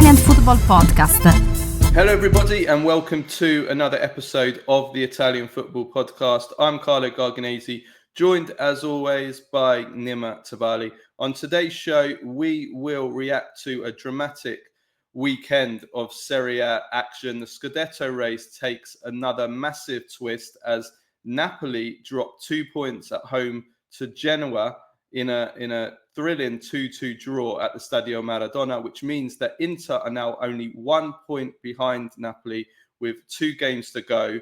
Italian Football Podcast. Hello everybody and welcome to another episode of the Italian Football Podcast. I'm Carlo Garganese, joined as always by Nima Tabali. On today's show, we will react to a dramatic weekend of Serie A action. The Scudetto race takes another massive twist as Napoli dropped 2 points at home to Genoa in a thrilling 2-2 draw at the Stadio Maradona, which means that Inter are now only 1 point behind Napoli with 2 games to go.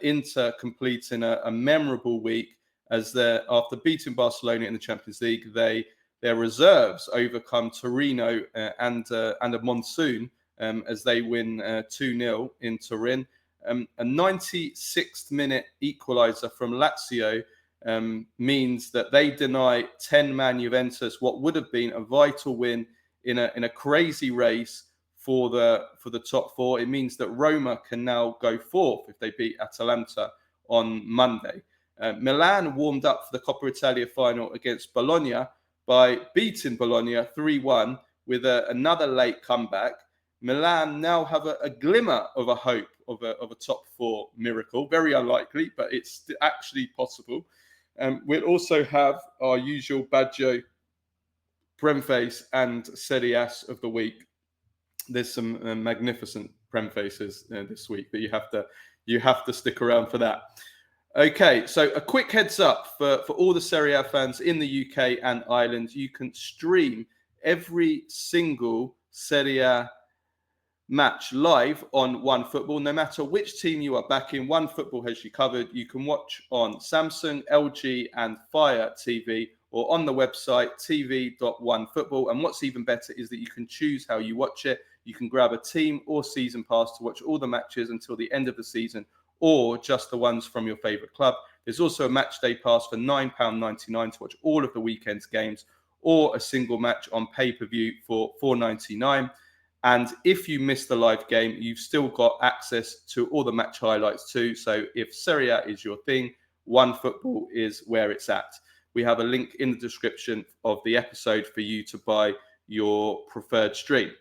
Inter completing a memorable week as after beating Barcelona in the Champions League, their reserves overcome Torino and a Monsoon as they win 2-0 in Turin. A 96th minute equaliser from Lazio means that they deny 10-man Juventus what would have been a vital win in a crazy race for the top 4. It means that Roma can now go 4th if they beat Atalanta on Monday. Milan warmed up for the Coppa Italia Final against Bologna by beating Bologna 3-1 with another late comeback. Milan now have a glimmer of a hope of a top 4 miracle. Very unlikely, but it's actually possible. We'll also have our usual Baggio, Premface and Serie ASS of the week. There's some magnificent Premfaces this week, but you have to stick around for that. Okay, so a quick heads up for all the Serie A fans in the UK and Ireland. You can stream every single Serie A match live on OneFootball. No matter which team you are backing, OneFootball has you covered. You can watch on Samsung, LG and Fire TV or on the website tv.onefootball. And what's even better is that you can choose how you watch it. You can grab a team or season pass to watch all the matches until the end of the season or just the ones from your favourite club. There's also a match day pass for £9.99 to watch all of the weekend's games or a single match on pay-per-view for £4.99. And if you miss the live game, you've still got access to all the match highlights too. So if Serie A is your thing, OneFootball is where it's at. We have a link in the description of the episode for you to buy your preferred stream.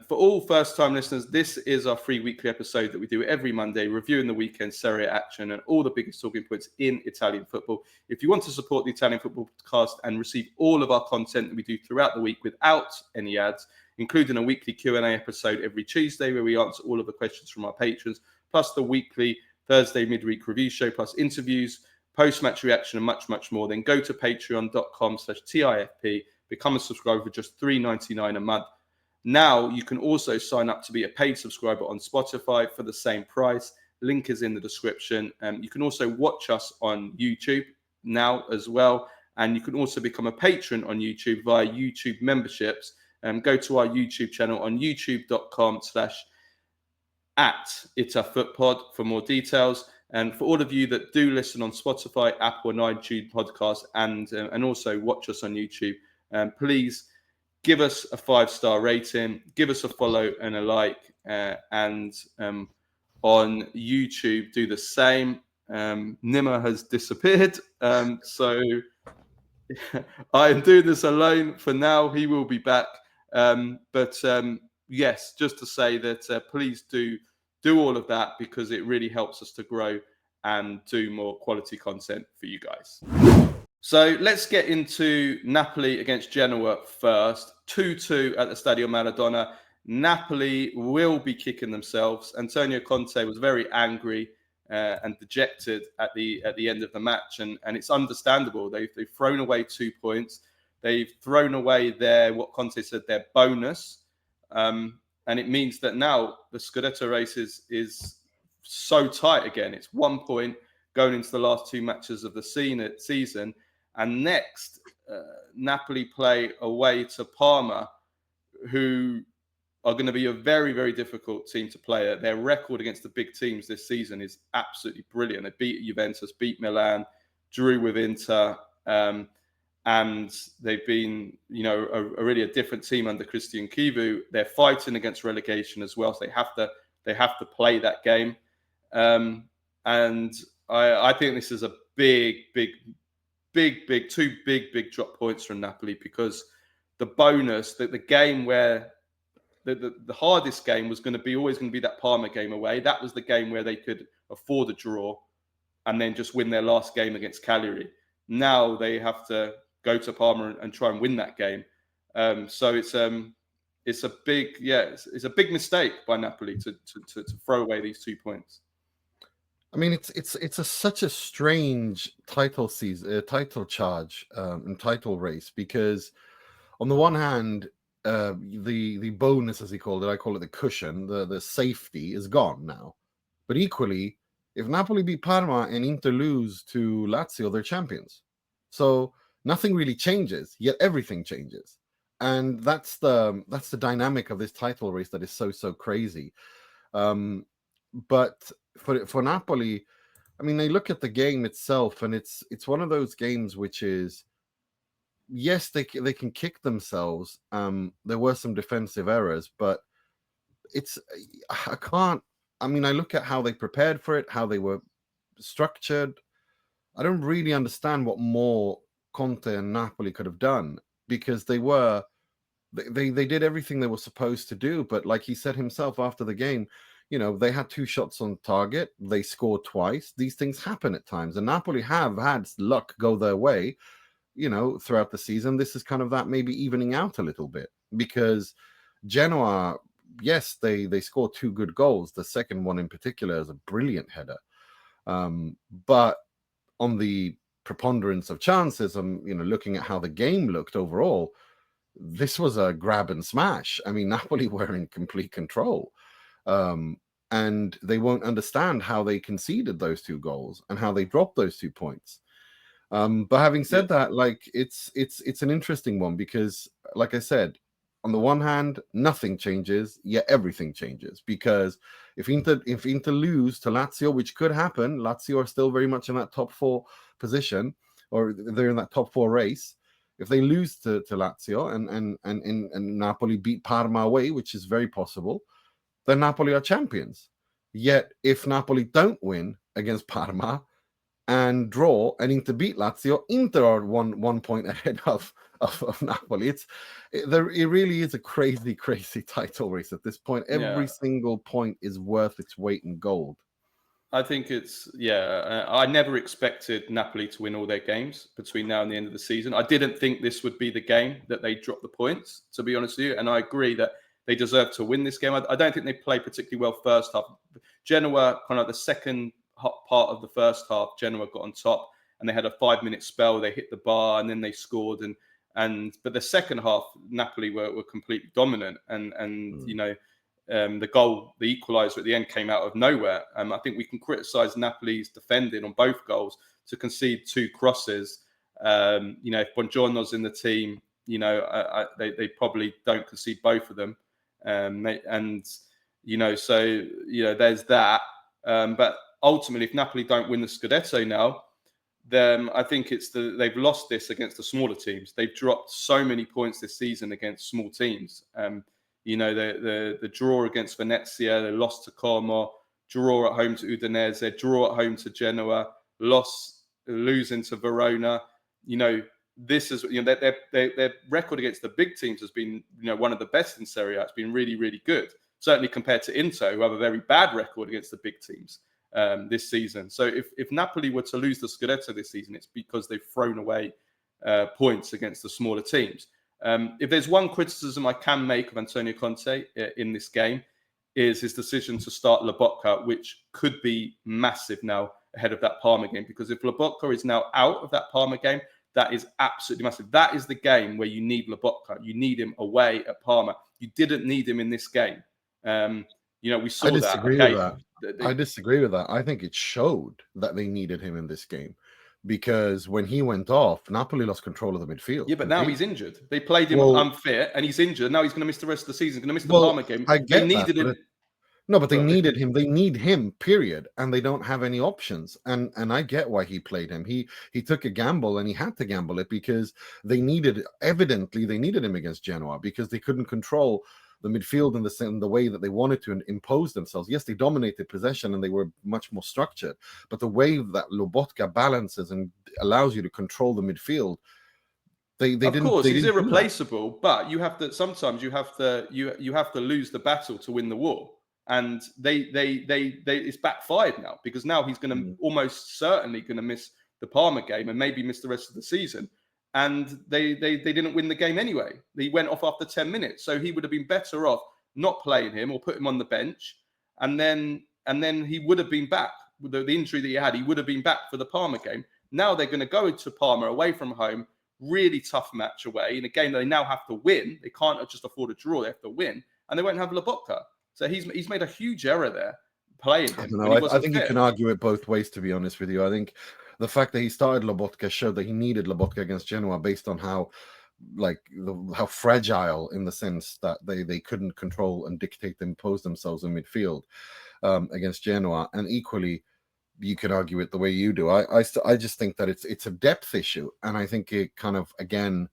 For all first-time listeners, this is our free weekly episode that we do every Monday, reviewing the weekend Serie A action and all the biggest talking points in Italian football. If you want to support the Italian Football Podcast and receive all of our content that we do throughout the week without any ads, including a weekly Q&A episode every Tuesday where we answer all of the questions from our patrons, plus the weekly Thursday midweek review show, plus interviews, post-match reaction, and much, much more, then go to patreon.com/TIFP, become a subscriber for just $3.99 a month. Now you can also sign up to be a paid subscriber on Spotify for the same price. Link is in the description. You can also watch us on YouTube now as well. And you can also become a patron on YouTube via YouTube memberships. Go to our YouTube channel on youtube.com/@itafootpod for more details. And for all of you that do listen on Spotify, Apple and iTunes podcasts and also watch us on YouTube, please give us a 5-star rating, give us a follow and a like, and on YouTube, do the same. Nima has disappeared, so I am doing this alone for now. He will be back. But yes, just to say that please do all of that because it really helps us to grow and do more quality content for you guys. So let's get into Napoli against Genoa first. 2-2 at the Stadio Maradona. Napoli will be kicking themselves. Antonio Conte was very angry and dejected at the end of the match, and it's understandable. They've thrown away 2 points. They've thrown away what Conte said, their bonus. And it means that now the Scudetto race is so tight again. It's 1 point going into the last 2 matches of the season. And next, Napoli play away to Parma, who are going to be a very, very difficult team to play. Their record against the big teams this season is absolutely brilliant. They beat Juventus, beat Milan, drew with Inter, and they've been, really a different team under Cristiano Chivu. They're fighting against relegation as well, so they have to play that game. And I think this is a big drop points from Napoli because the bonus, the game where the hardest game was always going to be that Parma game away. That was the game where they could afford a draw and then just win their last game against Cagliari. Now they have to go to Parma and try and win that game. So it's a big mistake by Napoli to throw away these 2 points. I mean, it's such a strange title charge and title race, because on the one hand, the bonus, as he called it, I call it the cushion, the safety is gone now. But equally, if Napoli beat Parma and Inter lose to Lazio, they're champions. So nothing really changes, yet everything changes. And that's the dynamic of this title race that is so crazy. But for Napoli, I mean, they look at the game itself, and it's one of those games which is, yes, they can kick themselves. There were some defensive errors, but I look at how they prepared for it, how they were structured. I don't really understand what more Conte and Napoli could have done, because they did everything they were supposed to do. But like he said himself after the game, they had 2 shots on target. They scored twice. These things happen at times, and Napoli have had luck go their way, throughout the season. This is kind of that maybe evening out a little bit, because Genoa, yes, they scored 2 good goals. The second one in particular is a brilliant header. But on the preponderance of chances, looking at how the game looked overall, this was a grab and smash. I mean, Napoli were in complete control. And they won't understand how they conceded those 2 goals and how they dropped those 2 points. But having said that, like, it's an interesting one, because, like I said, on the one hand, nothing changes, yet everything changes. Because if Inter lose to Lazio, which could happen, Lazio are still very much in that top 4 position, or they're in that top 4 race. If they lose to Lazio and Napoli beat Parma away, which is very possible, then Napoli are champions. Yet if Napoli don't win against Parma and draw and Inter beat Lazio, Inter are one point ahead of Napoli. It really is a crazy title race at this point. Every single point is worth its weight in gold. I think I never expected Napoli to win all their games between now and the end of the season. I didn't think this would be the game that they dropped the points, to be honest with you. And I agree that they deserve to win this game. I don't think they played particularly well first half. Genoa, kind of the second part of the first half, Genoa got on top, and they had a 5-minute spell. They hit the bar, and then they scored. But the second half, Napoli were completely dominant. The goal, the equaliser at the end, came out of nowhere. I think we can criticise Napoli's defending on both goals to concede 2 crosses. If Buongiorno's in the team, they probably don't concede both of them. There's that. But ultimately, if Napoli don't win the Scudetto now, then I think they've lost this against the smaller teams. They've dropped so many points this season against small teams. The draw against Venezia, they lost to Como, draw at home to Udinese, draw at home to Genoa, losing to Verona. This is their record against the big teams has been one of the best in Serie A. It's been really, really good, certainly compared to Inter, who have a very bad record against the big teams this season. So if Napoli were to lose the Scudetto this season, it's because they've thrown away points against the smaller teams. If there's one criticism I can make of Antonio Conte in this game, is his decision to start Lobotka, which could be massive now ahead of that Parma game. Because if Lobotka is now out of that Parma game, that is absolutely massive. That is the game where you need Lobotka. You need him away at Parma. You didn't need him in this game. We saw that. I disagree with that. I think it showed that they needed him in this game. Because when he went off, Napoli lost control of the midfield. Yeah, but now he's injured. They played him unfit, and he's injured. Now he's going to miss the rest of the season. He's going to miss the Parma game. They needed him. No, but they needed him. They need him, period. And they don't have any options. And I get why he played him. He took a gamble, and he had to gamble it because they needed him against Genoa because they couldn't control the midfield in the way that they wanted to impose themselves. Yes, they dominated possession and they were much more structured, but the way that Lobotka balances and allows you to control the midfield, They Of didn't. course, They he's didn't do that. irreplaceable, but you have to sometimes you have to lose the battle to win the war. And they it's backfired now, because now he's going to almost certainly going to miss the Parma game and maybe miss the rest of the season. And they didn't win the game anyway. He went off after 10 minutes, so he would have been better off not playing him or put him on the bench, and then he would have been back with the injury that he had. He would have been back for the Parma game. Now they're going to go to Parma away from home. Really tough match away in a game that they now have to win. They can't just afford a draw; they have to win, and they won't have Lobotka. So he's made a huge error there playing him. I don't know. I think fit. you can argue it both ways, to be honest with you. I think the fact that he started Lobotka showed that he needed Lobotka against Genoa, based on how fragile, in the sense that they couldn't control and dictate and impose themselves in midfield against Genoa. And equally, you could argue it the way you do. I just think that it's a depth issue, and I think it kind of, again,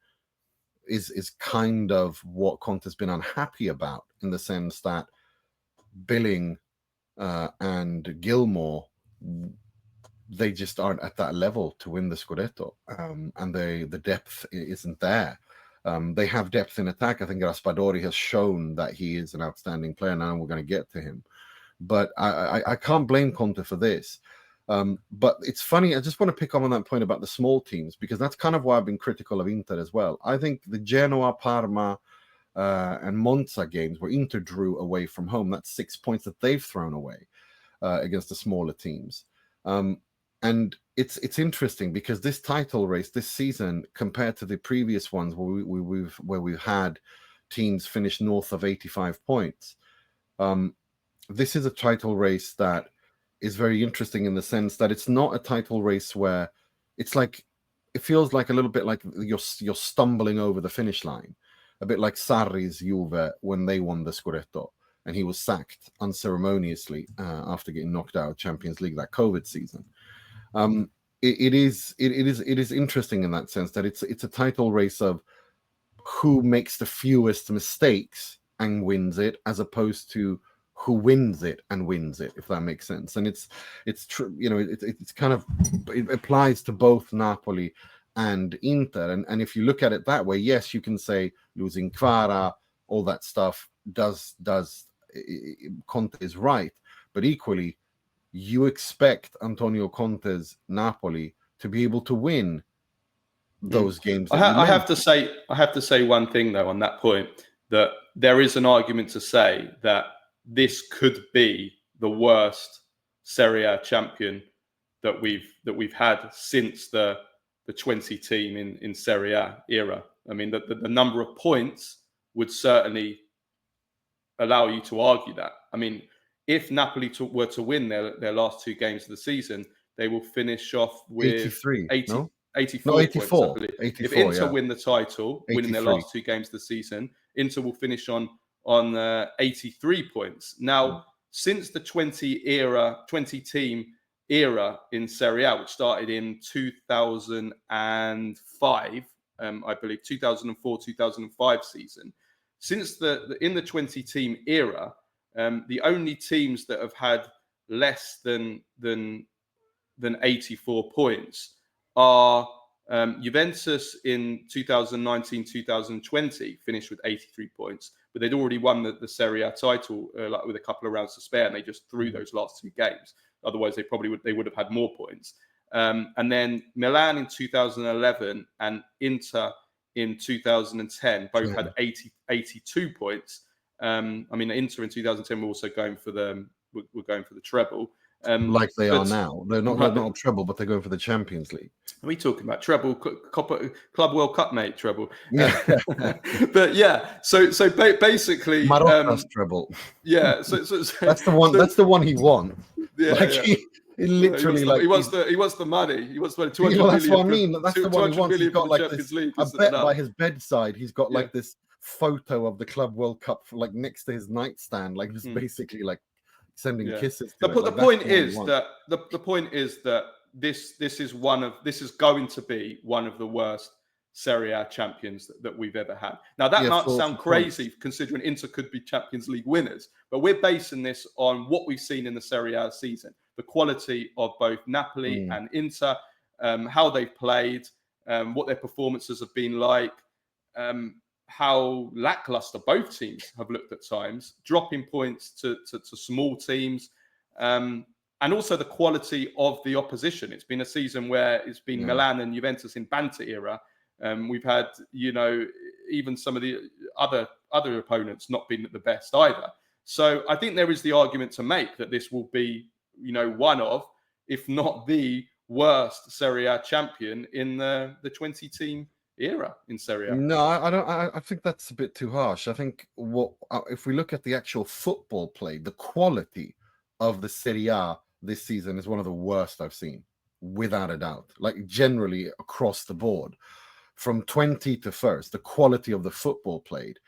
is kind of what Conte's been unhappy about, in the sense that Billing and Gilmour, they just aren't at that level to win the Scudetto, and the depth isn't there. They have depth in attack. I think Raspadori has shown that he is an outstanding player now, and we're going to get to him. But I can't blame Conte for this. But it's funny, I just want to pick up on that point about the small teams, because that's kind of why I've been critical of Inter as well. I think the Genoa, Parma, and Monza games where Inter drew away from home, that's 6 points that they've thrown away against the smaller teams. And it's interesting, because this title race this season, compared to the previous ones where we've had teams finish north of 85 points, this is a title race that is very interesting, in the sense that it's not a title race where it's like, it feels like a little bit like you're stumbling over the finish line, a bit like Sarri's Juve when they won the Scudetto, and he was sacked unceremoniously after getting knocked out of Champions League that COVID season. It is interesting in that sense, that it's a title race of who makes the fewest mistakes and wins it, as opposed to who wins it and wins it, if that makes sense. And it's true, it's kind of, it applies to both Napoli and Inter. And if you look at it that way, yes, you can say losing Kvara, all that stuff does Conte is right, but equally, you expect Antonio Conte's Napoli to be able to win those games. I have to say one thing though on that point, that there is an argument to say that this could be the worst Serie A champion that we've had since the 20 team in Serie A era. I mean, the number of points would certainly allow you to argue that. I mean, if Napoli were to win their last two games of the season, they will finish off with 83, 84 84 points, I believe. 84, if Inter win the title, winning their last two games of the season, Inter will finish on 83 points. Now, since the 20 team era in Serie A, which started in 2005, I believe 2004-2005 season, since in the 20 team era, the only teams that have had less than 84 points are Juventus in 2019-2020, finished with 83 points, but they'd already won the Serie A title with a couple of rounds to spare, and they just threw those last two games. Otherwise, they would have had more points. And then Milan in 2011 and Inter in 2010 both had 82 points. I mean, Inter in 2010 were also going for the treble. Like they are now. They're not treble, but they're going for the Champions League. Are we talking about treble, Club World Cup, mate? Treble. Yeah. But yeah, so basically, Marocco's treble. Yeah. So that's the one. That's the one he won. Yeah. Like he literally he wants the money. He wants the money. 200 million. That's what I mean. That's the one he wants. He's got like this. I bet by his bedside, he's got like this photo of the Club World Cup like next to his nightstand, like just basically like sending kisses. The point is that this is going to be one of the worst Serie A champions that we've ever had. Now that might sound crazy considering Inter could be Champions League winners, but we're basing this on what we've seen in the Serie A season, the quality of both Napoli and Inter, how they've played, what their performances have been like, how lackluster both teams have looked at times, dropping points to small teams, and also the quality of the opposition. It's been a season where it's been Milan and Juventus in banter era. We've had, even some of the other opponents not been the best either. So I think there is the argument to make that this will be, one of, if not the worst Serie A champion in the 20-team era in Serie A. No, I don't. I think that's a bit too harsh. I think if we look at the actual football play, the quality of the Serie A this season is one of the worst I've seen, without a doubt. Like generally across the board, from 20 to first, the quality of the football played.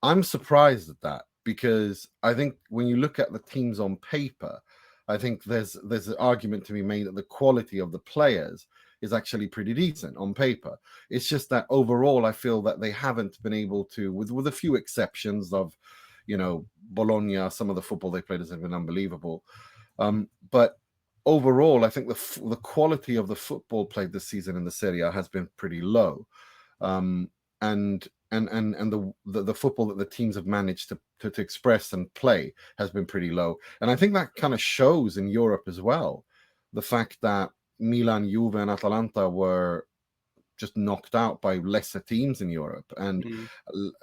I'm surprised at that, because I think when you look at the teams on paper, I think there's an argument to be made that the quality of the players is actually pretty decent on paper. It's just that overall, I feel that they haven't been able to, with a few exceptions of, Bologna, some of the football they played has been unbelievable. But overall, I think the quality of the football played this season in the Serie A has been pretty low. And the football that the teams have managed to express and play has been pretty low. And I think that kind of shows in Europe as well. The fact that Milan, Juve, and Atalanta were just knocked out by lesser teams in Europe, and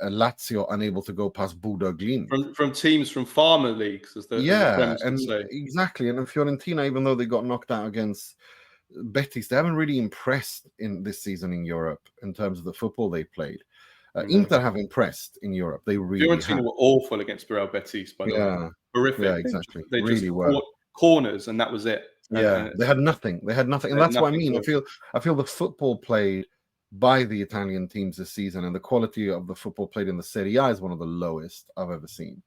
Lazio unable to go past Budo Glimt. From teams from farmer leagues, as the Prem would say. Exactly. And Fiorentina, even though they got knocked out against Betis, they haven't really impressed in this season in Europe in terms of the football they played. Inter have impressed in Europe. They really Fiorentina were awful against Real Betis, by the way. Horrific. Yeah, exactly. They really just were. Corners, and that was it. Yeah, they had nothing. And that's what I mean. I feel the football played by the Italian teams this season, and the quality of the football played in the Serie A is one of the lowest I've ever seen.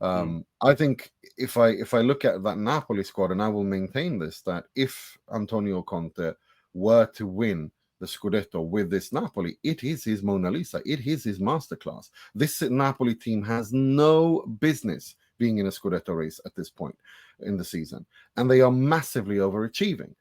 I think if I look at that Napoli squad, and I will maintain this, that if Antonio Conte were to win the Scudetto with this Napoli, it is his Mona Lisa. It is his masterclass. This Napoli team has no business being in a Scudetto race at this point in the season, and they are massively overachieving.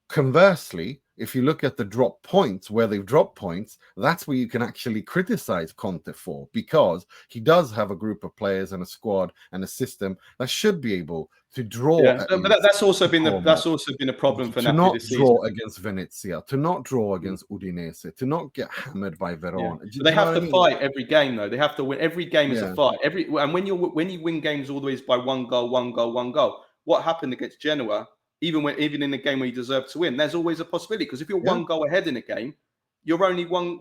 Conversely, if you look at the drop points, where they've dropped points, that's where you can actually criticize Conte for, because he does have a group of players and a squad and a system that should be able to draw. Yeah, but that's also been a problem for Napoli this season. To not draw against Venezia, to not draw against Udinese, to not get hammered by Verona. Yeah. They have to fight every game, though. They have to win. Every game is a fight. And when you win games all the way by one goal. What happened against Genoa? Even in a game where you deserve to win, there's always a possibility, because if you're one goal ahead in a game, you're only one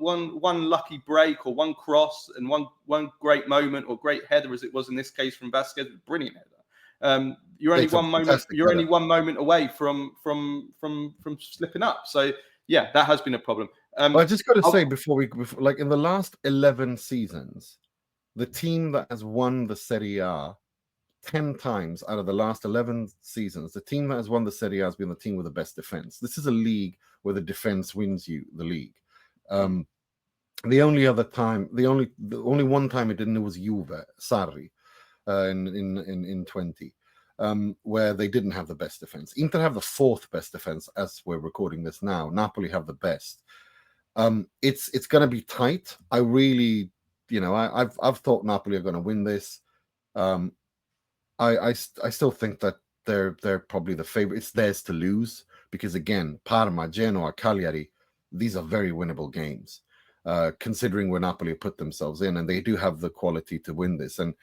lucky break or one cross and one great moment or great header, as it was in this case from Vasquez, brilliant header. You're only one moment away from slipping up. So yeah, that has been a problem. I just got to say before like in the last 11 seasons, the team that has won the Serie A 10 times out of the last 11 seasons, the team that has won the Serie A has been the team with the best defense. This is a league where the defense wins you the league. The only one time it didn't was Juve, Sarri, in 20, where they didn't have the best defense. Inter have the fourth best defense as we're recording this now. Napoli have the best. It's going to be tight. I really, I've thought Napoli are going to win this. I still think that they're probably the favorite. It's theirs to lose, because again, Parma, Genoa, Cagliari, these are very winnable games, considering where Napoli put themselves in, and they do have the quality to win this. And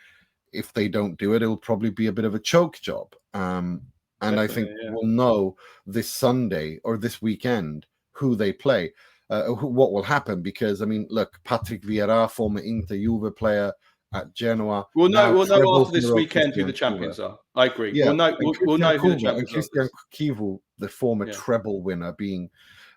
if they don't do it, it'll probably be a bit of a choke job. And I think we'll know this Sunday or this weekend who they play, what will happen. Because I mean, look, Patrick Vieira, former Inter Juve player at Genoa. We'll know after this weekend who the champions are. I agree. Yeah. We'll know who the champions are. Cristiano Chivu, the former treble winner, being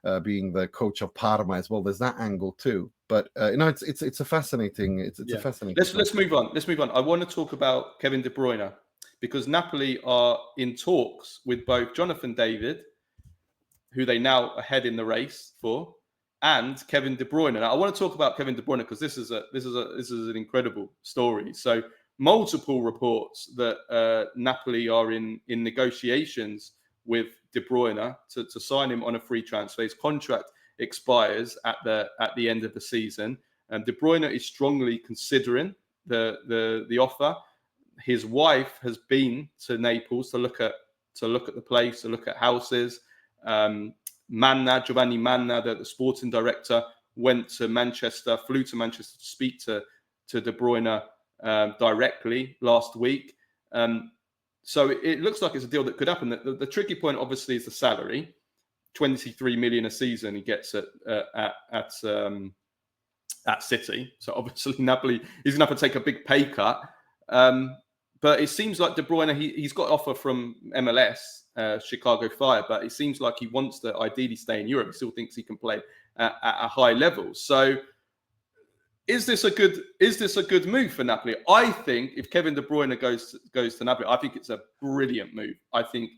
the coach of Parma as well. There's that angle too. But it's a fascinating. It's a fascinating. Let's move on. I want to talk about Kevin De Bruyne, because Napoli are in talks with both Jonathan David, who they now are head in the race for, and Kevin De Bruyne. Now, I want to talk about Kevin De Bruyne because this is an incredible story. So, multiple reports that Napoli are in negotiations with De Bruyne to sign him on a free transfer. His contract expires at the end of the season. De Bruyne is strongly considering the offer. His wife has been to Naples to look at the place, to look at houses. Giovanni Manna, the sporting director, flew to Manchester to speak to De Bruyne directly last week. So it looks like it's a deal that could happen. The tricky point, obviously, is the salary. 23 million a season he gets at City. So obviously Napoli, he's going to have to take a big pay cut. But it seems like De Bruyne, he's got an offer from MLS, Chicago Fire, but it seems like he wants to ideally stay in Europe. He still thinks he can play at a high level. So is this a good move for Napoli? I think if Kevin De Bruyne goes to Napoli, I think it's a brilliant move. I think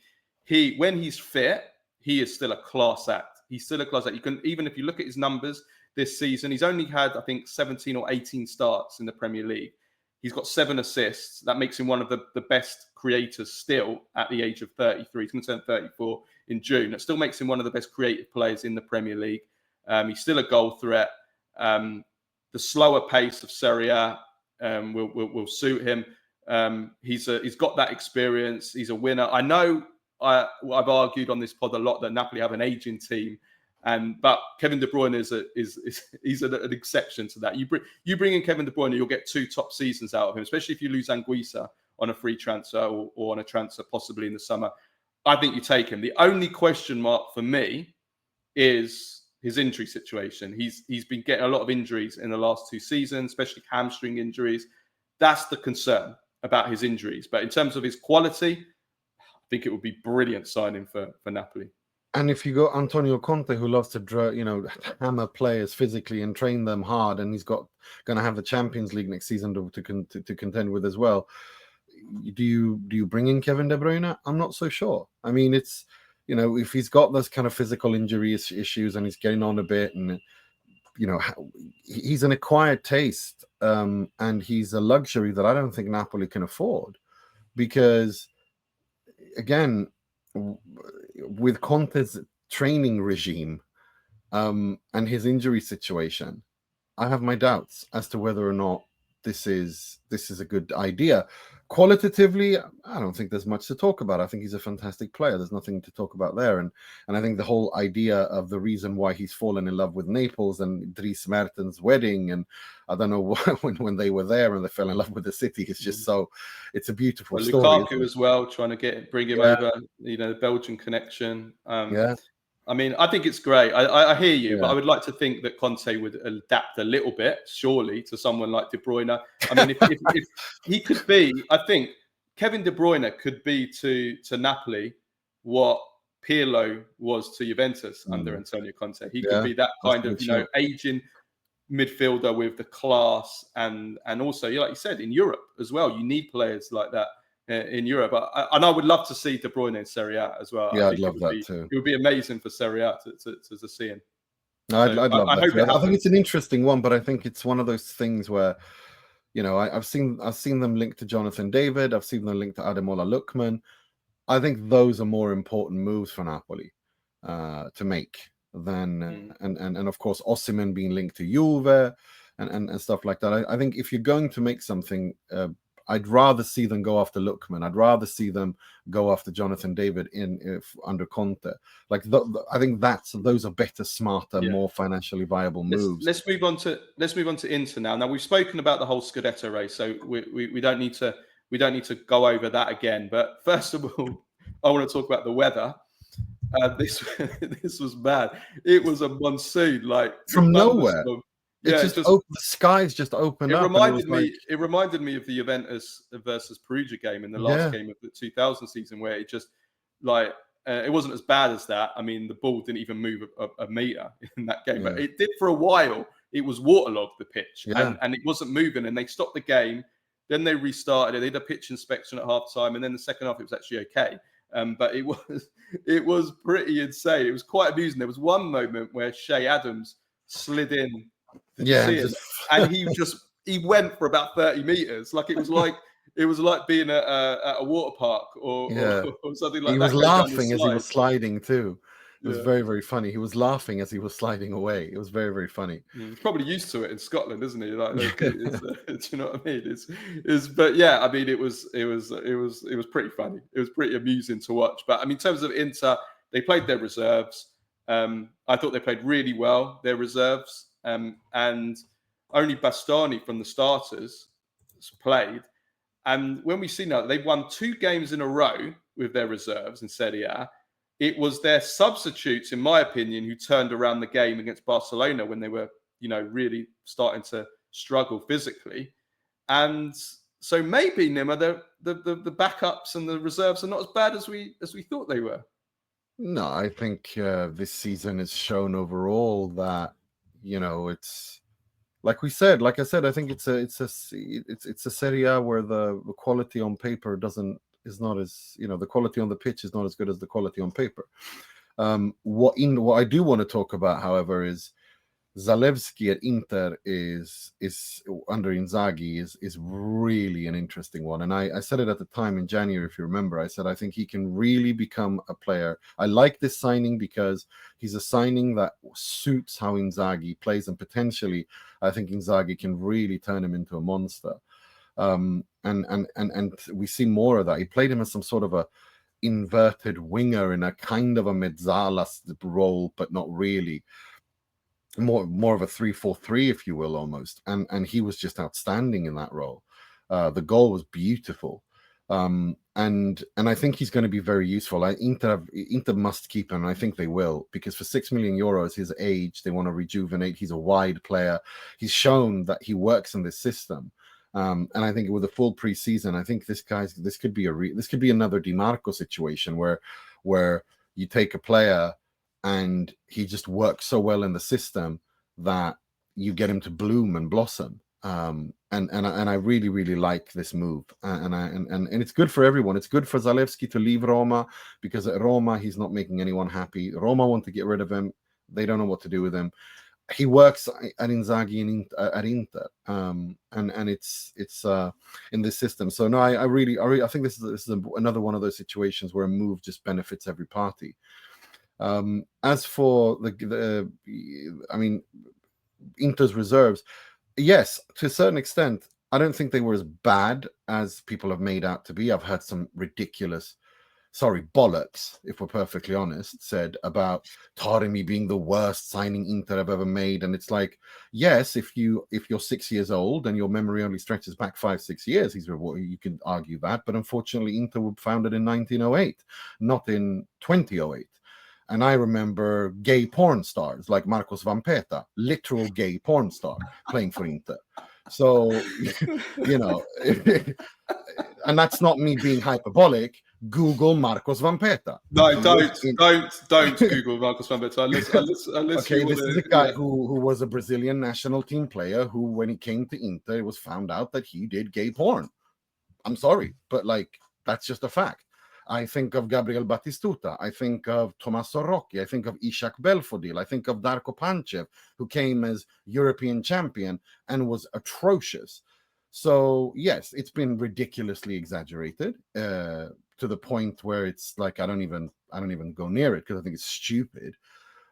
when he's fit, he is still a class act. He's still a class act. You can, even if you look at his numbers this season, he's only had, I think, 17 or 18 starts in the Premier League. He's got 7 assists. That makes him one of the best creators still at the age of 33. He's going to turn 34 in June. That still makes him one of the best creative players in the Premier League. He's still a goal threat. The slower pace of Serie A will suit him. He's got that experience. He's a winner. I know I've argued on this pod a lot that Napoli have an aging team. But Kevin De Bruyne is an exception to that. You bring in Kevin De Bruyne, you'll get 2 top seasons out of him, especially if you lose Anguissa on a free transfer or on a transfer possibly in the summer. I think you take him. The only question mark for me is his injury situation. He's been getting a lot of injuries in the last 2 seasons, especially hamstring injuries. That's the concern about his injuries. But in terms of his quality, I think it would be brilliant signing for Napoli. And if you go Antonio Conte, who loves to hammer players physically and train them hard, and he's going to have the Champions League next season to contend with as well. Do you bring in Kevin De Bruyne? I'm not so sure. I mean, it's if he's got those kind of physical injury issues and he's getting on a bit, and he's an acquired taste, and he's a luxury that I don't think Napoli can afford, because again, with Conte's training regime and his injury situation, I have my doubts as to whether or not this is a good idea. Qualitatively, I don't think there's much to talk about. I think he's a fantastic player. There's nothing to talk about there. And I think the whole idea of the reason why he's fallen in love with Naples and Dries Mertens' wedding, and I don't know when they were there and they fell in love with the city, it's just it's a beautiful story. Lukaku as well, trying to bring him over, the Belgian connection. I mean, I think it's great. I hear you, but I would like to think that Conte would adapt a little bit, surely, to someone like De Bruyne. I mean, if he could be, I think Kevin De Bruyne could be to Napoli what Pirlo was to Juventus under Antonio Conte. He could be that kind of, aging midfielder with the class, and also, like you said, in Europe as well. You need players like that in Europe, and I would love to see De Bruyne in Serie A as well. Yeah, I'd love that too. It would be amazing for Serie A to see him. I'd love that too. I think it's an interesting one, but I think it's one of those things where, I've seen them linked to Jonathan David. I've seen them linked to Ademola Lookman. I think those are more important moves for Napoli to make than and of course Osimhen being linked to Juve and stuff like that. I think if you're going to make something, I'd rather see them go after Lookman. I'd rather see them go after Jonathan David under Conte. I think those are better, smarter, more financially viable moves. Let's move on to Inter now. Now we've spoken about the whole Scudetto race, so we don't need to go over that again. But first of all, I want to talk about the weather. This was bad. It was a monsoon, from nowhere. The skies just opened up. It reminded me of the Juventus versus Perugia game in the last game of the 2000 season, where it just it wasn't as bad as that. I mean, the ball didn't even move a meter in that game, but it did for a while. It was waterlogged, the pitch, and it wasn't moving. And they stopped the game. Then they restarted it. They did a pitch inspection at half time, and then the second half it was actually okay. But it was pretty insane. It was quite amusing. There was one moment where Shea Adams slid in. And he went for about 30 meters. It was like being at a water park or something like that. He was laughing as he was sliding too. It was very, very funny. He was laughing as he was sliding away. It was very, very funny. He's probably used to it in Scotland, isn't he? Like, do you know what I mean? But yeah, I mean, it was pretty funny. It was pretty amusing to watch. But I mean, in terms of Inter, they played their reserves. I thought they played really well, their reserves, and only Bastoni from the starters played. And when we see now, they've won 2 games in a row with their reserves in Serie A. It was their substitutes, in my opinion, who turned around the game against Barcelona when they were, really starting to struggle physically. And so maybe, Nima, the backups and the reserves are not as bad as we thought they were. No, I think this season has shown overall that it's like I said. I think it's a Serie A where the quality on paper is not as the quality on the pitch is not as good as the quality on paper. What I do want to talk about, however, is Zalewski at Inter is under Inzaghi is really an interesting one. And I said it at the time in January, if you remember. I said I think he can really become a player. I like this signing because he's a signing that suits how Inzaghi plays, and potentially I think Inzaghi can really turn him into a monster. And we see more of that. He played him as some sort of a inverted winger in a kind of a mezzala role, but not really. More of a 3-4-3, if you will, almost. And he was just outstanding in that role. The goal was beautiful. And I think he's going to be very useful. Inter must keep him, and I think they will, because for 6 million euros, his age, they want to rejuvenate. He's a wide player. He's shown that he works in this system. And I think with a full preseason, I think this could be another Di Marco situation where you take a player and he just works so well in the system that you get him to bloom and blossom. And I really, really like this move. And it's good for everyone. It's good for Zalewski to leave Roma, because at Roma he's not making anyone happy. Roma want to get rid of him. They don't know what to do with him. He works at Inzaghi at Inter, and it's in this system. So no, I think this is another one of those situations where a move just benefits every party. As for Inter's reserves, yes, to a certain extent, I don't think they were as bad as people have made out to be. I've heard some ridiculous, bollocks, if we're perfectly honest, said about Taremi being the worst signing Inter have ever made. And it's like, yes, if you're 6 years old and your memory only stretches back 5-6 years, you can argue that. But unfortunately, Inter were founded in 1908, not in 2008. And I remember gay porn stars like Marcos Vampeta, literal gay porn star, playing for Inter. So, and that's not me being hyperbolic. Google Marcos Vampeta. No, don't Google Marcos Vampeta. Unless okay, this is a guy who was a Brazilian national team player who, when he came to Inter, it was found out that he did gay porn. I'm sorry, but that's just a fact. I think of Gabriel Batistuta. I think of Tommaso Rocchi. I think of Ishak Belfodil. I think of Darko Panchev, who came as European champion and was atrocious. So yes, it's been ridiculously exaggerated to the point where it's like I don't even go near it because I think it's stupid.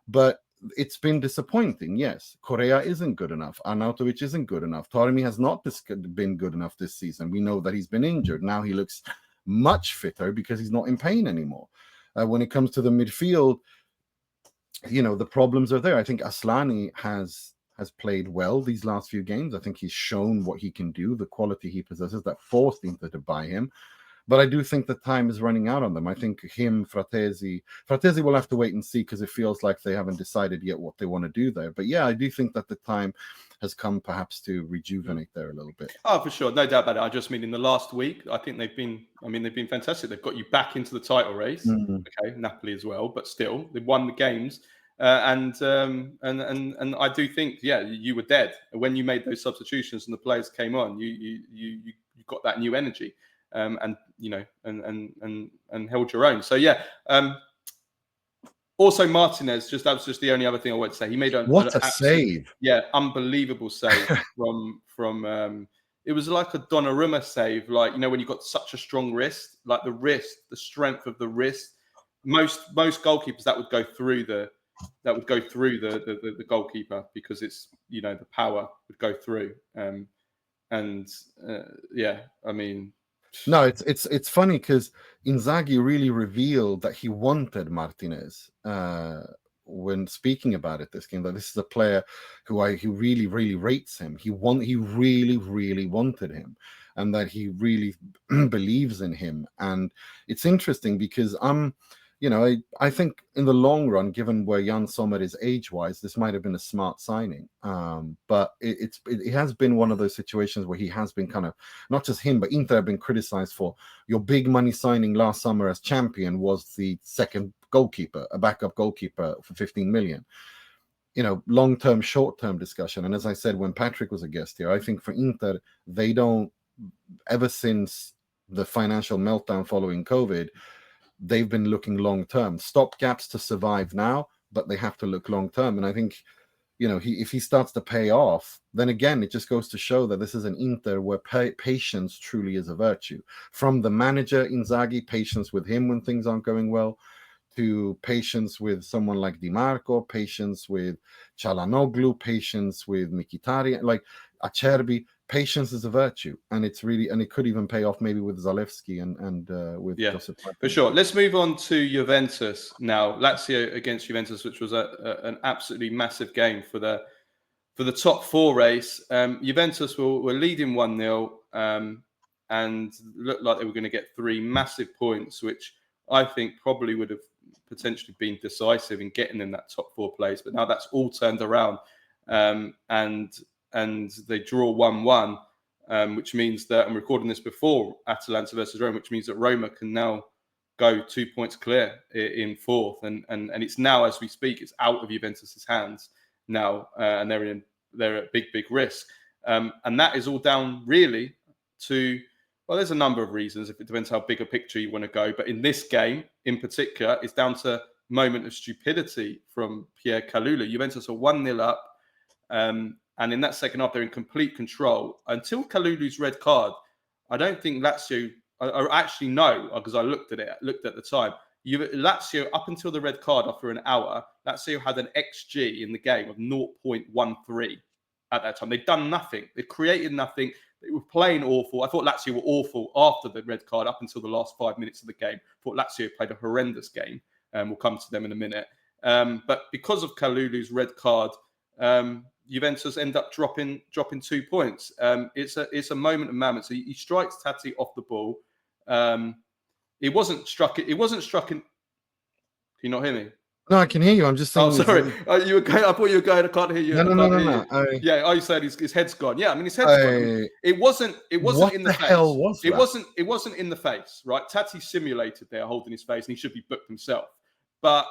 But it's been disappointing. Yes, Correa isn't good enough. Arnautovic isn't good enough. Taremi has not been good enough this season. We know that he's been injured. Now he looks much fitter because he's not in pain anymore. When it comes to the midfield, the problems are there. I think Aslani has played well these last few games. I think he's shown what he can do, the quality he possesses that forced Inter to buy him. But I do think the time is running out on them. I think Fratesi will have to wait and see, because it feels like they haven't decided yet what they want to do there. But yeah, I do think that the time has come perhaps to rejuvenate there a little bit. Oh, for sure. No doubt about it. I just mean in the last week, I think they've been fantastic. They've got you back into the title race. Mm-hmm. Okay, Napoli as well, but still, they've won the games. And I do think, you were dead when you made those substitutions and the players came on. You got that new energy, and held your own. So yeah. Also, Martinez. That was just the only other thing I wanted to say. He made a save! Yeah, unbelievable save from. It was like a Donnarumma save, when you got such a strong wrist, like the strength of the wrist. most goalkeepers that would go through the goalkeeper, because it's, you know, the power would go through. Yeah, I mean, no, it's funny because Inzaghi really revealed that he wanted Martinez when speaking about it this game, that this is a player who really rates him. He really wanted him, and that he really believes in him. And it's interesting because I think in the long run, given where Jan Sommer is age-wise, this might have been a smart signing. But it has been one of those situations where he has been kind of, not just him, but Inter have been criticized for, your big money signing last summer as champion was the second goalkeeper, a backup goalkeeper for 15 million. You know, long-term, short-term discussion. And as I said, when Patrick was a guest here, I think for Inter, they don't, ever since the financial meltdown following COVID, they've been looking long-term. Stopgaps to survive now, but they have to look long-term. And I think, you know, if he starts to pay off, then again, it just goes to show that this is an Inter where patience truly is a virtue. From the manager, Inzaghi, patience with him when things aren't going well, to patience with someone like Di Marco, patience with Çalhanoğlu, patience with Mkhitaryan, like Acerbi. Patience is a virtue, and it's really, and it could even pay off maybe with Zalewski and with Joseph. For sure. Let's move on to Juventus now. Lazio against Juventus, which was an absolutely massive game for the top four race. Juventus were leading 1-0 and looked like they were going to get 3 massive points, which I think probably would have potentially been decisive in getting in that top 4 place. But now that's all turned around, and they draw 1-1, which means that I'm recording this before Atalanta versus Roma, which means that Roma can now go 2 points clear in 4th, and it's now, as we speak, it's out of Juventus's hands now, and they're at big risk, and that is all down really to, well, there's a number of reasons. If it depends how big a picture you want to go, but in this game in particular, it's down to a moment of stupidity from Pierre Kalulu. Juventus are 1-0 up. And in that second half, they're in complete control until Kalulu's red card. I don't think Lazio, I actually know, because I looked at the time. Lazio, up until the red card after an hour, Lazio had an XG in the game of 0.13 at that time. They'd done nothing. They created nothing. They were playing awful. I thought Lazio were awful after the red card up until the last 5 minutes of the game. I thought Lazio played a horrendous game. We'll come to them in a minute. But because of Kalulu's red card, Juventus end up dropping 2 points. It's a moment of mammoth. So he strikes Tati off the ball. It wasn't struck in. Can you not hear me? No, I can hear you. I'm just saying. Oh, sorry. You were going. I thought you were going. I can't hear you. No. Yeah. You said his head's gone. Yeah. I mean, his head's gone. It wasn't in the face. Hell was that? It wasn't in the face, right? Tati simulated there, holding his face, and he should be booked himself. But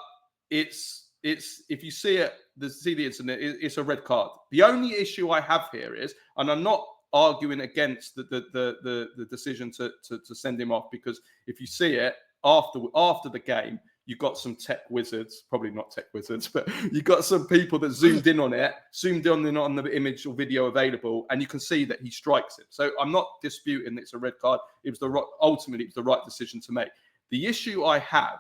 it's if you see the incident, it's a red card. The only issue I have here is, and I'm not arguing against the decision to send him off, because if you see it after the game, you've got some tech wizards, probably not tech wizards, but you've got some people that zoomed in on the image or video available, and you can see that he strikes it. So I'm not disputing that it's a red card. Ultimately, it was the right decision to make. The issue I have,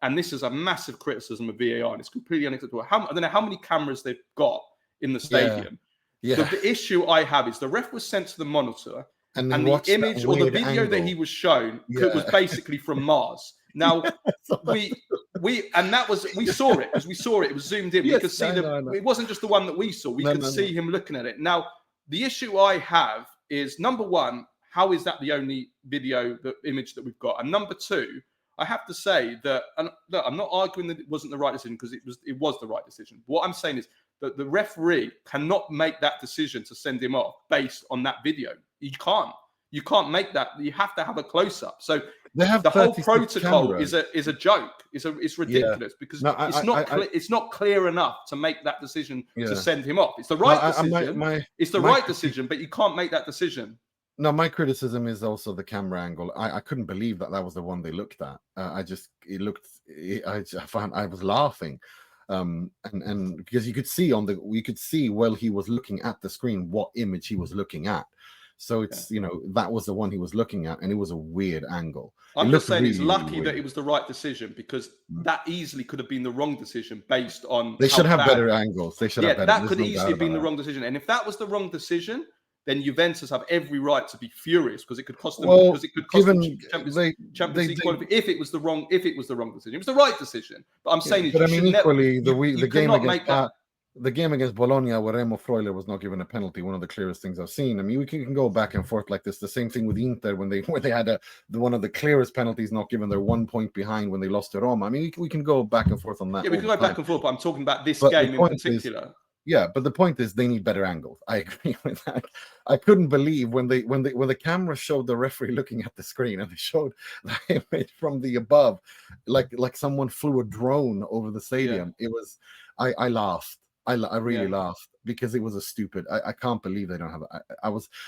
and this is a massive criticism of VAR, and it's completely unacceptable. I don't know how many cameras they've got in the stadium. Yeah. The issue I have is the ref was sent to the monitor, and the image or the video angle that he was shown was basically from Mars. Now we saw it because we saw it. It was zoomed in. We could see it wasn't just the one that we saw. We could see him looking at it. Now the issue I have is, number one, how is that the only video, the image that we've got? And number two, I have to say that, and look, I'm not arguing that it wasn't the right decision, because it was the right decision. What I'm saying is that the referee cannot make that decision to send him off based on that video. You can't make that. You have to have a close-up. So the whole protocol is a joke. It's ridiculous, because it's not clear enough to make that decision to send him off. It's the right decision. It's the right decision, but you can't make that decision. No, my criticism is also the camera angle. I couldn't believe that was the one they looked at. I was laughing, and because you could see while he was looking at the screen what image he was looking at. So it's, that was the one he was looking at, and it was a weird angle. I'm just saying it's lucky really that it was the right decision, because that easily could have been the wrong decision based on They should have better angles. They should have better. That could easily have been the wrong decision. And if that was the wrong decision, then Juventus have every right to be furious, because it could cost them Champions League qualification if it was the wrong decision. It was the right decision. But I'm saying equally the game against Bologna where Remo Freuler was not given a penalty, one of the clearest things I've seen. I mean, we can go back and forth like this. The same thing with Inter when they had one of the clearest penalties not given. They're 1 point behind when they lost to Roma. I mean, we can go back and forth on that. Yeah, we can go back and forth, but I'm talking about this game in particular. But the point is they need better angles. I agree with that. I couldn't believe when the camera showed the referee looking at the screen, and they showed the image from the above, like someone flew a drone over the stadium. It was, I laughed. I really laughed, because it was a stupid. I can't believe they don't have.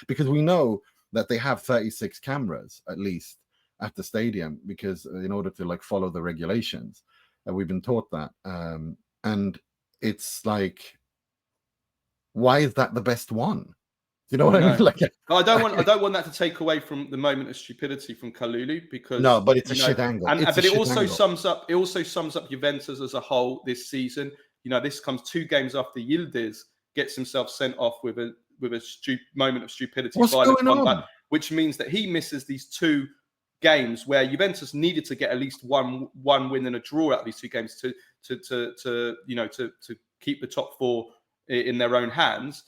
Because we know that they have 36 cameras at least at the stadium, because in order to follow the regulations, we've been taught that. And it's like, why is that the best one? You know what I mean? I don't want that to take away from the moment of stupidity from Kalulu, because but it's a shit angle. But it also sums up Juventus as a whole this season. This comes 2 games after Yildiz gets himself sent off with a moment of stupidity, violent conduct, which means that he misses these 2 games where Juventus needed to get at least one win and a draw out of these 2 games to keep the top 4 in their own hands,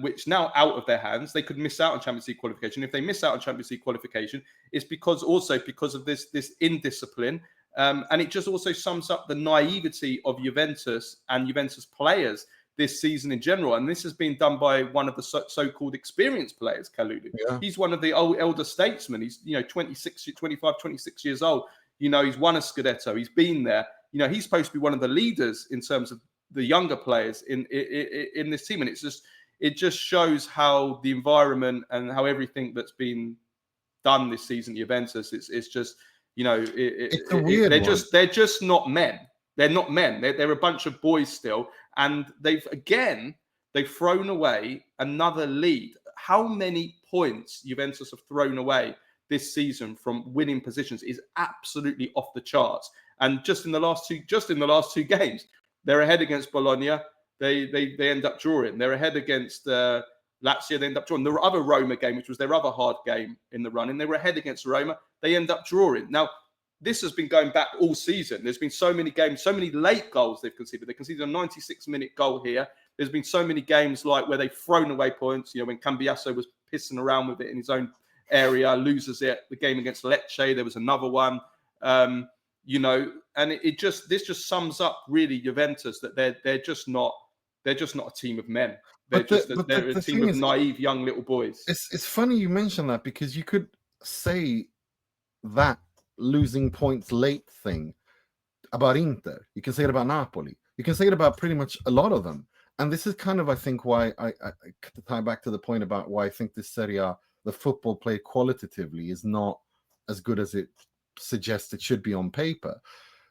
which now out of their hands. They could miss out on Champions League qualification. If they miss out on Champions League qualification, it's because of this indiscipline. And it just also sums up the naivety of Juventus and Juventus players this season in general. And this has been done by one of the so-called experienced players, Kalulu. Yeah. He's one of the elder statesmen. He's 25, 26 years old. He's won a Scudetto. He's been there. He's supposed to be one of the leaders in terms of the younger players in this team. And it just shows how the environment and how everything that's been done this season at Juventus, it's just, they're just not men. They're not men. They're a bunch of boys still. And they've thrown away another lead. How many points Juventus have thrown away this season from winning positions is absolutely off the charts. And just in the last two games, they're ahead against Bologna. They end up drawing. They're ahead against Lazio. They end up drawing. The other Roma game, which was their other hard game in the run-in, they were ahead against Roma. They end up drawing. Now, this has been going back all season. There's been so many games, so many late goals they've conceded. They conceded a 96-minute goal here. There's been so many games where they've thrown away points. When Cambiasso was pissing around with it in his own area, loses it. The game against Lecce, there was another one. And this just sums up really Juventus, that they're just not a team of men. They're a team of naive young little boys. It's funny you mention that, because you could say that losing points late thing about Inter. You can say it about Napoli. You can say it about pretty much a lot of them. And this is kind of, I think, why I tie back to the point about why I think this Serie A, the football played qualitatively, is not as good as it suggests it should be on paper.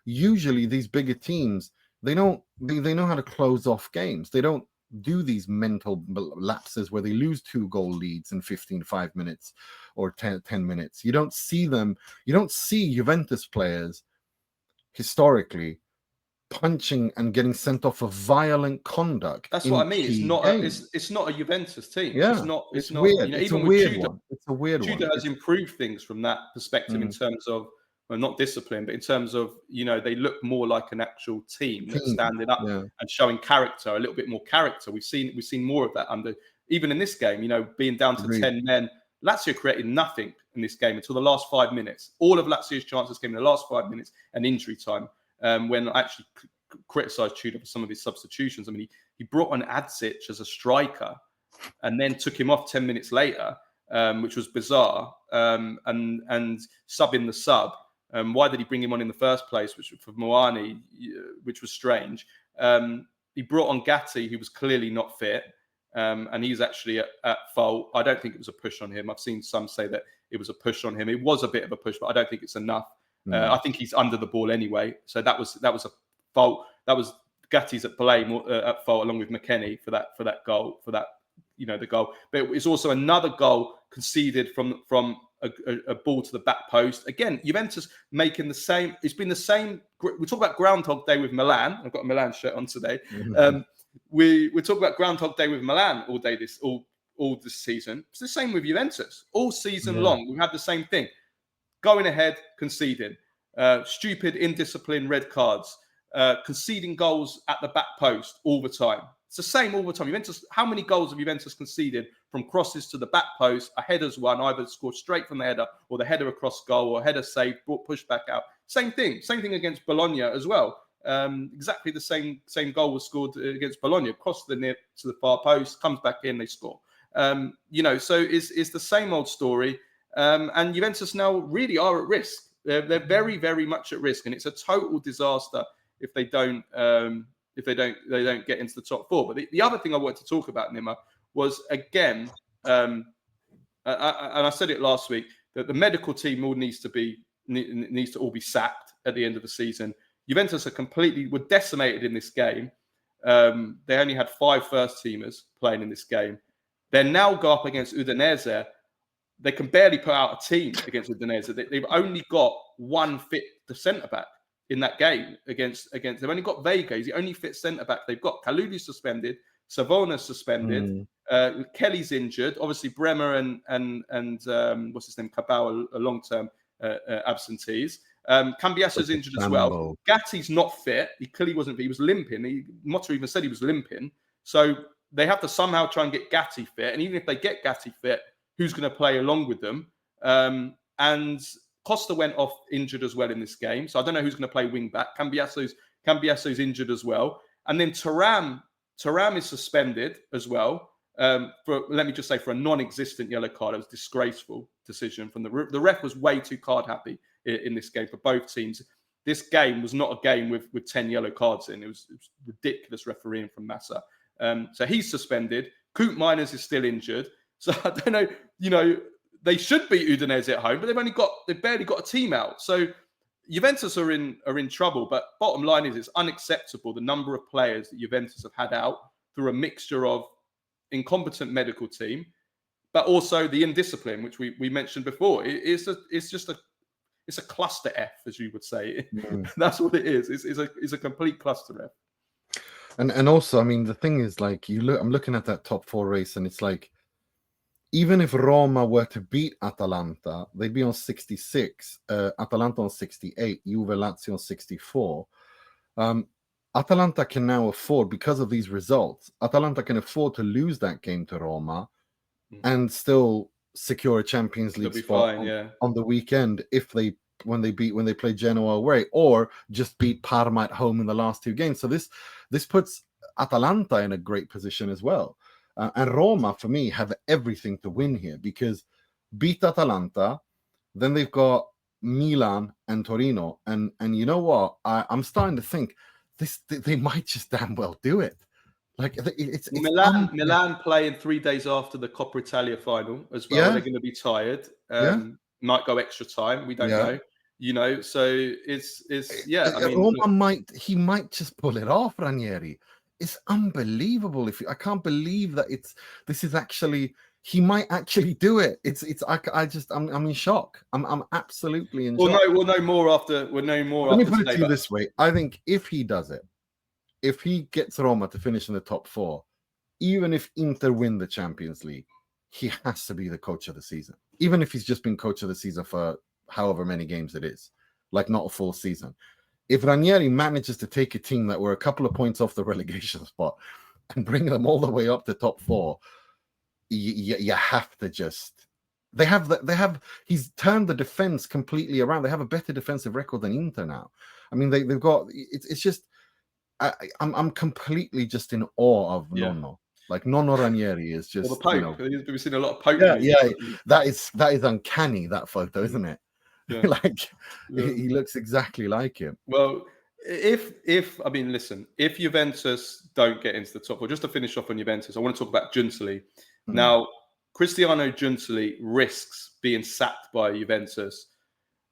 Usually these bigger teams, they know how to close off games. They don't do these mental lapses where they lose 2-goal leads in 5 minutes or 10 minutes. You don't see Juventus players historically punching and getting sent off for violent conduct. That's what I mean. It's not a Juventus team. Yeah, it's not weird. It's a weird one. It's a weird one. Tudor has improved things from that perspective in terms of, well, not discipline, but in terms of, they look more like an actual team that's standing up and showing character, a little bit more character. We've seen more of that even in this game, being down to 10 men. Lazio created nothing in this game until the last 5 minutes. All of Lazio's chances came in the last 5 minutes and injury time. When I actually criticised Tudor for some of his substitutions. I mean, he brought on Adzic as a striker and then took him off 10 minutes later, which was bizarre, and subbing the sub. Why did he bring him on in the first place, which for Moani, which was strange. He brought on Gatti, who was clearly not fit, and he's actually at fault. I don't think it was a push on him. I've seen some say that it was a push on him. It was a bit of a push, but I don't think it's enough. I think he's under the ball anyway. So that was a fault. That was Gatti's at blame, at fault, along with McKennie for that goal, the goal. But it's also another goal conceded from a ball to the back post. Again, Juventus making the same. It's been the same. We talk about Groundhog Day with Milan. I've got a Milan shirt on today. We talk about Groundhog Day with Milan all this season. It's the same with Juventus all season long. We've had the same thing: going ahead, conceding, stupid, indisciplined red cards, conceding goals at the back post all the time. It's the same all the time. Juventus. How many goals have Juventus conceded from crosses to the back post? A header's one, either scored straight from the header, or the header across goal, or header saved, pushed back out. Same thing. Same thing against Bologna as well. Exactly the same goal was scored against Bologna, across the near to the far post, comes back in, they score. So it's the same old story. And Juventus now really are at risk. They're very, very much at risk, and it's a total disaster if they don't get into the top four. But the other thing I wanted to talk about, Nima, was again, and I said it last week, that the medical team all needs to all be sacked at the end of the season. Juventus were decimated in this game. They only had 5 first-teamers playing in this game. They now go up against Udinese. They can barely put out a team against Udinese. They've only got one fit centre-back in that game against. They've only got Vega. He's the only fit centre-back they've got. Kalulu suspended. Savona's suspended. Kelly's injured. Obviously, Bremer and what's his name? Cabal are long-term absentees. Cambiaso's injured as well. Gatti's not fit. He clearly wasn't fit. He was limping. Motta even said he was limping. So they have to somehow try and get Gatti fit. And even if they get Gatti fit, who's going to play along with them? And Costa went off injured as well in this game. So I don't know who's going to play wing back. Cambiaso's injured as well. And then Thuram is suspended as well. Let me just say, for a non-existent yellow card. It was a disgraceful decision from the ref. Was way too card happy in this game for both teams. This game was not a game with 10 yellow cards in. It was ridiculous refereeing from Massa. So he's suspended. Coop Miners is still injured. So I don't know, they should beat Udinese at home, but they've barely got a team out. So Juventus are in trouble. But bottom line is, it's unacceptable the number of players that Juventus have had out through a mixture of incompetent medical team, but also the indiscipline, which we mentioned before. It's a cluster F, as you would say. That's what it is. It's a complete cluster F. And also, I mean, the thing is, like, I'm looking at that top 4 race, and it's like, even if Roma were to beat Atalanta, they'd be on 66, Atalanta on 68, Juve, Lazio on 64. Atalanta can now afford, because of these results, Atalanta can afford to lose that game to Roma and still secure a Champions League spot on the weekend when they play Genoa away, or just beat Parma at home in the last 2 games. So this puts Atalanta in a great position as well. And Roma, for me, have everything to win here, because beat Atalanta, then they've got Milan and Torino. And you know what? I'm starting to think they might just damn well do it. Like, it's Milan playing 3 days after the Coppa Italia final as well. They're going to be tired. Might go extra time. We don't know. So it's I mean, Roma might just pull it off, Ranieri. It's unbelievable. I can't believe that this is actually, he might actually do it. I'm in shock. I'm absolutely in shock. We'll know more after. Let me put it to you this way. I think if he does it, if he gets Roma to finish in the top 4, even if Inter win the Champions League, he has to be the coach of the season. Even if he's just been coach of the season for however many games it is, like not a full season. If Ranieri manages to take a team that were a couple of points off the relegation spot and bring them all the way up to top 4, you have to just. He's turned the defense completely around. They have a better defensive record than Inter now. I mean, they've got. It's just. I'm completely just in awe of Nonno. Like, Nonno Ranieri is just. Well, the Pope. We've seen a lot of Pope. Yeah. That is uncanny, that photo, isn't it? Yeah. He looks exactly like him. Well, if Juventus don't get into the top 4, just to finish off on Juventus, I want to talk about Giuntoli. Now, Cristiano Giuntoli risks being sacked by Juventus,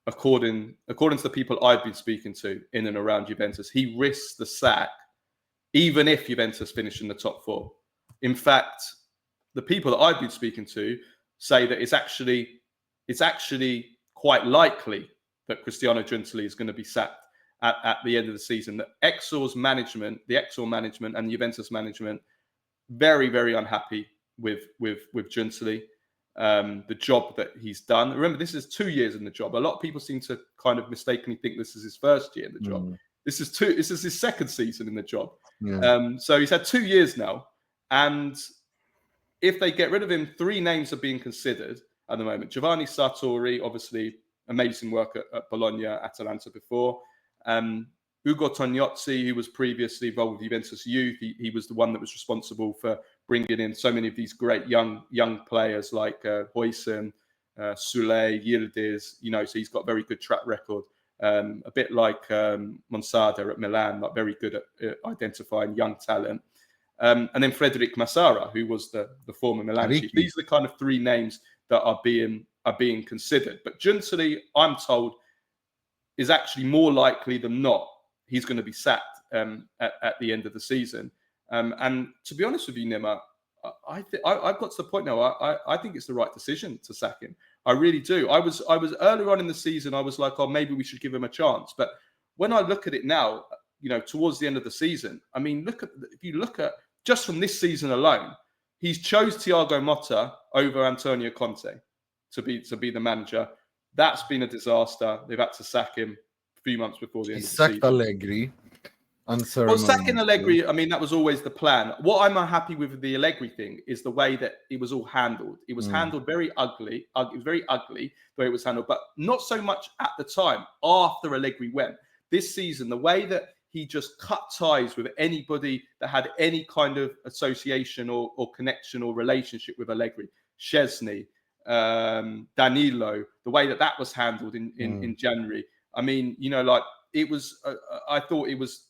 according to the people I've been speaking to in and around Juventus. He risks the sack, even if Juventus finish in the top 4. In fact, the people that I've been speaking to say that it's actually quite likely that Cristiano Giuntoli is going to be sacked at the end of the season. That the Exor management and Juventus management, very, very unhappy with Giuntoli, the job that he's done. Remember, this is 2 years in the job. A lot of people seem to kind of mistakenly think this is his first year in the job. This is his second season in the job. So he's had 2 years now, and if they get rid of him, 3 names are being considered at the moment. Giovanni Sartori, obviously amazing work at Bologna, Atalanta before. Ugo Tognozzi, who was previously involved with Juventus Youth, he was the one that was responsible for bringing in so many of these great young players like Huijsen, Sule, Yildiz. So he's got a very good track record. A bit like Monsada at Milan, like very good at identifying young talent. And then Frederic Massara, who was the former Milan chief. These are the kind of 3 names that are being considered. But Giuntoli, I'm told, is actually more likely than not he's going to be sacked at the end of the season. And to be honest with you, Nima, I've got to the point now. I think it's the right decision to sack him. I really do. I was earlier on in the season. I was like, oh, maybe we should give him a chance. But when I look at it now, towards the end of the season, I mean, if you look at just from this season alone, he's chose Thiago Motta over Antonio Conte to be the manager. That's been a disaster. They've had to sack him a few months before the end of the season. He sacked Allegri. Well, sacking Allegri, I mean, that was always the plan. What I'm unhappy with the Allegri thing is the way that it was all handled. It was handled very ugly. It was very ugly the way it was handled, but not so much at the time after Allegri went. This season, the way that he just cut ties with anybody that had any kind of association or connection or relationship with Allegri, Szczesny, Danilo, the way that was handled in January. I mean, it was. I thought it was.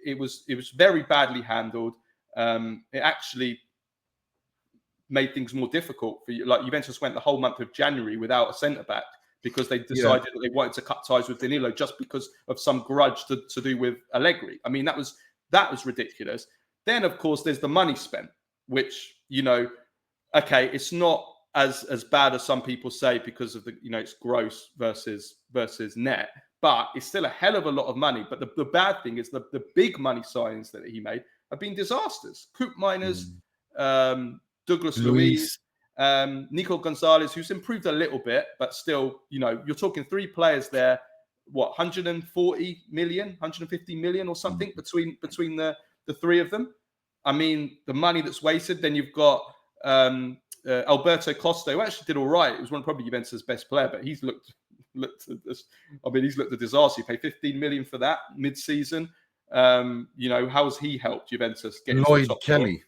It was very badly handled. It actually made things more difficult for you. Like Juventus went the whole month of January without a centre back because they decided that they wanted to cut ties with Danilo just because of some grudge to do with Allegri. I mean, that was ridiculous. Then, of course, there's the money spent, which okay, it's not as bad as some people say because of the it's gross versus net. But it's still a hell of a lot of money. But the bad thing is the big money signings that he made have been disasters. Coop Miners, Douglas Luiz, Nico Gonzalez, who's improved a little bit, but still, you're talking 3 players there. What, 140 million, 150 million or something between the 3 of them? I mean, the money that's wasted. Then you've got Alberto Costa, who actually did all right. It was probably Juventus' best player, but he's looked a disaster. You pay 15 million for that mid-season. How has he helped Juventus get Lloyd Kelly? Floor?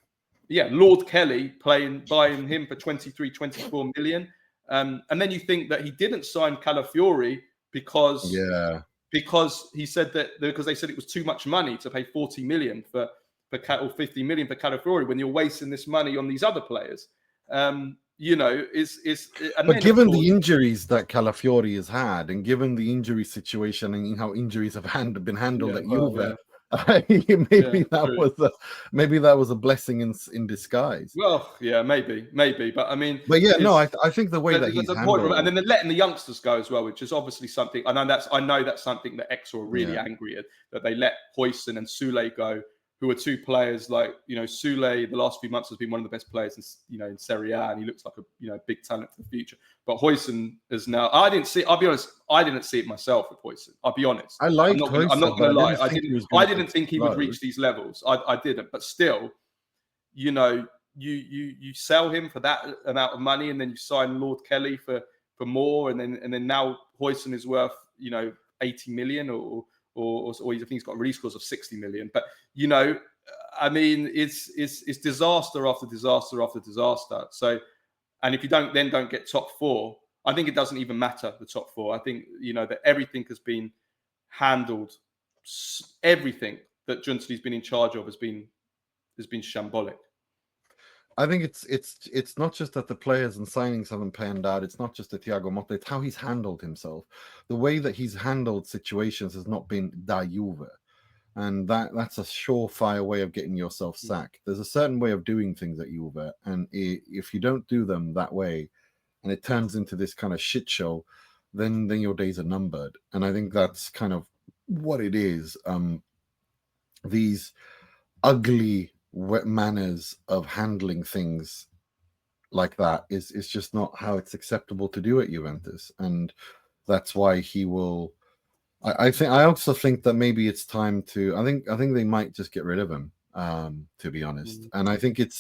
Yeah, Lord Kelly buying him for 24 million. And then you think that he didn't sign Calafiori because he said because they said it was too much money to pay 40 million or 50 million for Calafiori when you're wasting this money on these other players. But given the injuries that Calafiori has had, and given the injury situation and how injuries have been handled at Juve, maybe that was a blessing in disguise. Well, yeah, maybe, but I mean, I think the way that he's handled, and then they're letting the youngsters go as well, which is obviously something. I know that's something that Exor are really angry at, that they let Huijsen and Sule go, who are 2 players like, Sule the last few months has been one of the best players in Serie A, and he looks like a big talent for the future. But Huijsen is now, I'll be honest, I didn't see it myself with Huijsen. I'll be honest. I liked Huijsen. I'm not going to lie. I didn't think he would reach these levels. I didn't. But still, you sell him for that amount of money, and then you sign Lord Kelly for more, and then now Huijsen is worth 80 million or I think he's got a release clause of 60 million. But I mean, it's disaster after disaster after disaster. So, and if you don't get top 4, I think it doesn't even matter the top 4. I think that everything has been handled. Everything that Giuntoli's been in charge of has been shambolic. I think it's not just that the players and signings haven't panned out. It's not just the Thiago Motta. It's how he's handled himself. The way that he's handled situations has not been da Juve. And that's a surefire way of getting yourself sacked. There's a certain way of doing things at Juve. And if you don't do them that way, and it turns into this kind of shit show, then your days are numbered. And I think that's kind of what it is. These ugly manners of handling things like that is just not how it's acceptable to do at Juventus, and that's why he will. I also think that maybe it's time to. I think they might just get rid of him. To be honest, and I think it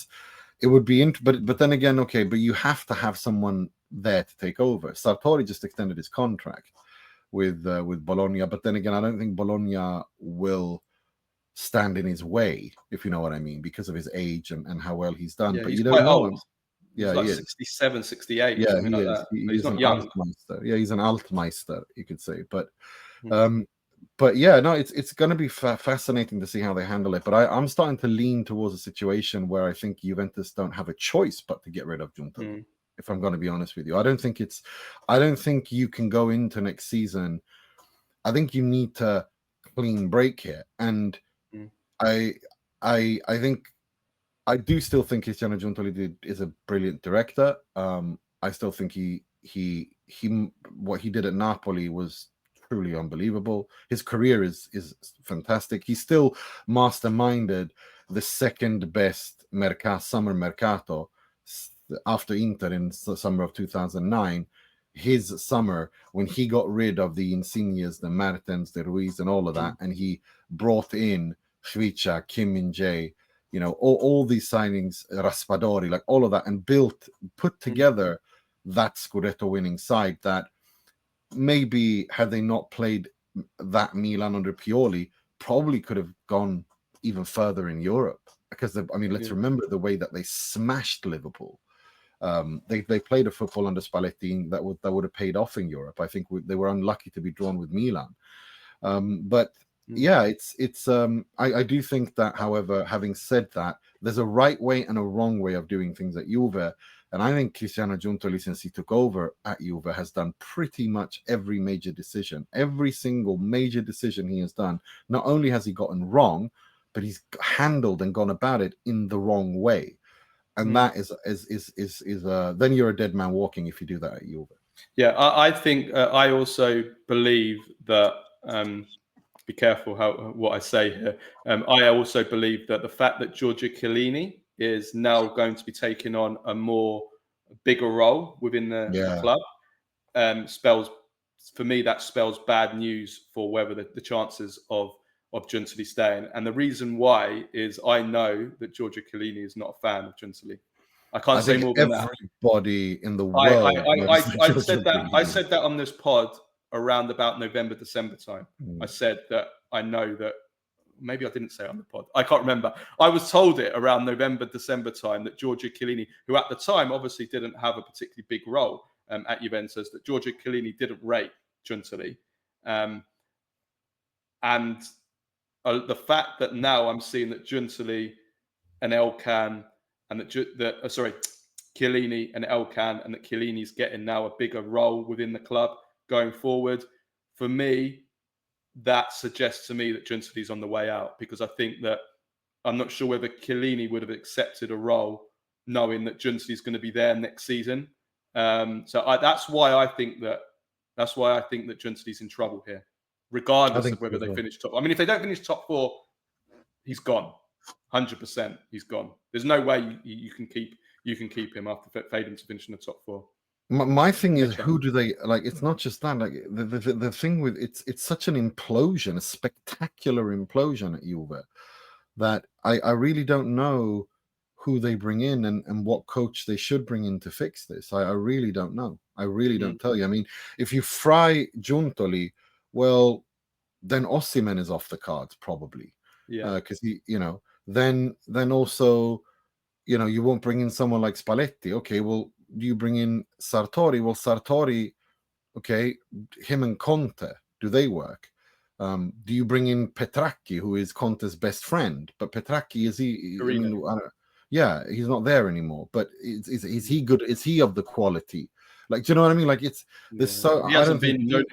would be. But then again, okay, but you have to have someone there to take over. Sartori just extended his contract with Bologna, but then again, I don't think Bologna will stand in his way, if you know what I mean, because of his age and how well he's done. Yeah, but he's you don't quite know old. him. He's Yeah, like he is. 67, 68, Yeah, something he like is. that. He's He's not an young. Altmeister. Yeah, he's an Altmeister, you could say. But yeah, no, it's going to be fascinating to see how they handle it. But I'm starting to lean towards a situation where I think Juventus don't have a choice but to get rid of Giuntoli. If I'm going to be honest with you, I don't think you can go into next season. I think you need to clean break here, and I think I do still think Cristiano Giuntoli is a brilliant director. I still think he what he did at Napoli was truly unbelievable. His career is fantastic. He still masterminded the second best summer mercato after Inter in the summer of 2009. His summer, when he got rid of the Insignias, the Martens, the Ruiz, and all of that, and he brought in Hvicha, Kim Min-jae, you know, all these signings, Raspadori, like all of that, and put together that Scudetto winning side that maybe had they not played that Milan under Pioli, probably could have gone even further in Europe. Because, let's remember the way that they smashed Liverpool. They played a football under Spalletti that would have paid off in Europe. I think they were unlucky to be drawn with Milan. Yeah, I do think that, however, having said that, there's a right way and a wrong way of doing things at Juve. And I think Cristiano Giuntoli, since he took over at Juve, has done pretty much every major decision. Every single major decision he has done, not only has he gotten wrong, but he's handled and gone about it in the wrong way. And that is then you're a dead man walking if you do that at Juve. Yeah, I think I also believe that. Be careful what I say here. I also believe that the fact that Giorgio Chiellini is now going to be taking on a bigger role within the club spells bad news for whether the chances of Giuntoli staying. And the reason why is I know that Giorgio Chiellini is not a fan of Giuntoli. I can't say more than that. Everybody in the world. I said that on this pod around about November, December time. I said that I know that, maybe I didn't say it on the pod. I can't remember. I was told it around November, December time that Giorgio Chiellini, who at the time obviously didn't have a particularly big role at Juventus, that Giorgio Chiellini didn't rate Giuntoli. And the fact that now I'm seeing that Giuntoli and Elkan and Chiellini and Elkan, and that Chiellini's getting now a bigger role within the club going forward, for me, that suggests to me that Giuntoli's on the way out, because I think that I'm not sure whether Chiellini would have accepted a role knowing that Giuntoli's going to be there next season. That's why I think that Giuntoli's in trouble here, regardless of whether they finish top. I mean, if they don't finish top 4, he's gone. 100%, he's gone. There's no way you can keep him after failing to finish in the top 4. My thing is, who do they like? It's not just that. Like the thing with it's such an implosion, a spectacular implosion at Juve, that I really don't know who they bring in and what coach they should bring in to fix this. I really don't know. I really don't tell you. I mean, if you fry Giuntoli, well, then Osimhen is off the cards probably. Yeah, because then also, you won't bring in someone like Spalletti. Okay, well, do you bring in Sartori? Well, Sartori, okay, him and Conte, do they work? Do you bring in Petracchi, who is Conte's best friend? But Petracchi, is he? He's not there anymore. But is he good? Is he of the quality? Like, do you know what I mean? Like, he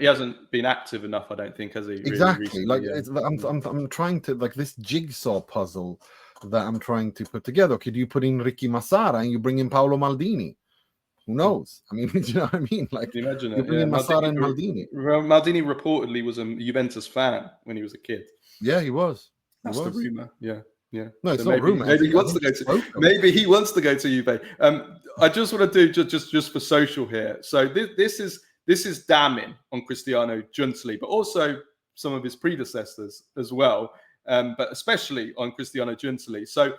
hasn't been active enough, I don't think, has he? Exactly. Really I'm trying to, like, this jigsaw puzzle that I'm trying to put together. Okay, do you put in Ricky Massara and you bring in Paolo Maldini? Who knows? I mean, do you know what I mean? Like, Can you imagine you it? bring in Massara and Maldini. Maldini reportedly was a Juventus fan when he was a kid. Yeah, he was. That's the rumor. Yeah. No, it's So not rumor. Maybe he wants to go to. Maybe he wants to go to Juve. I just want to do just for social here. So this is damning on Cristiano Giuntoli, but also some of his predecessors as well. But especially on Cristiano Giuntoli. So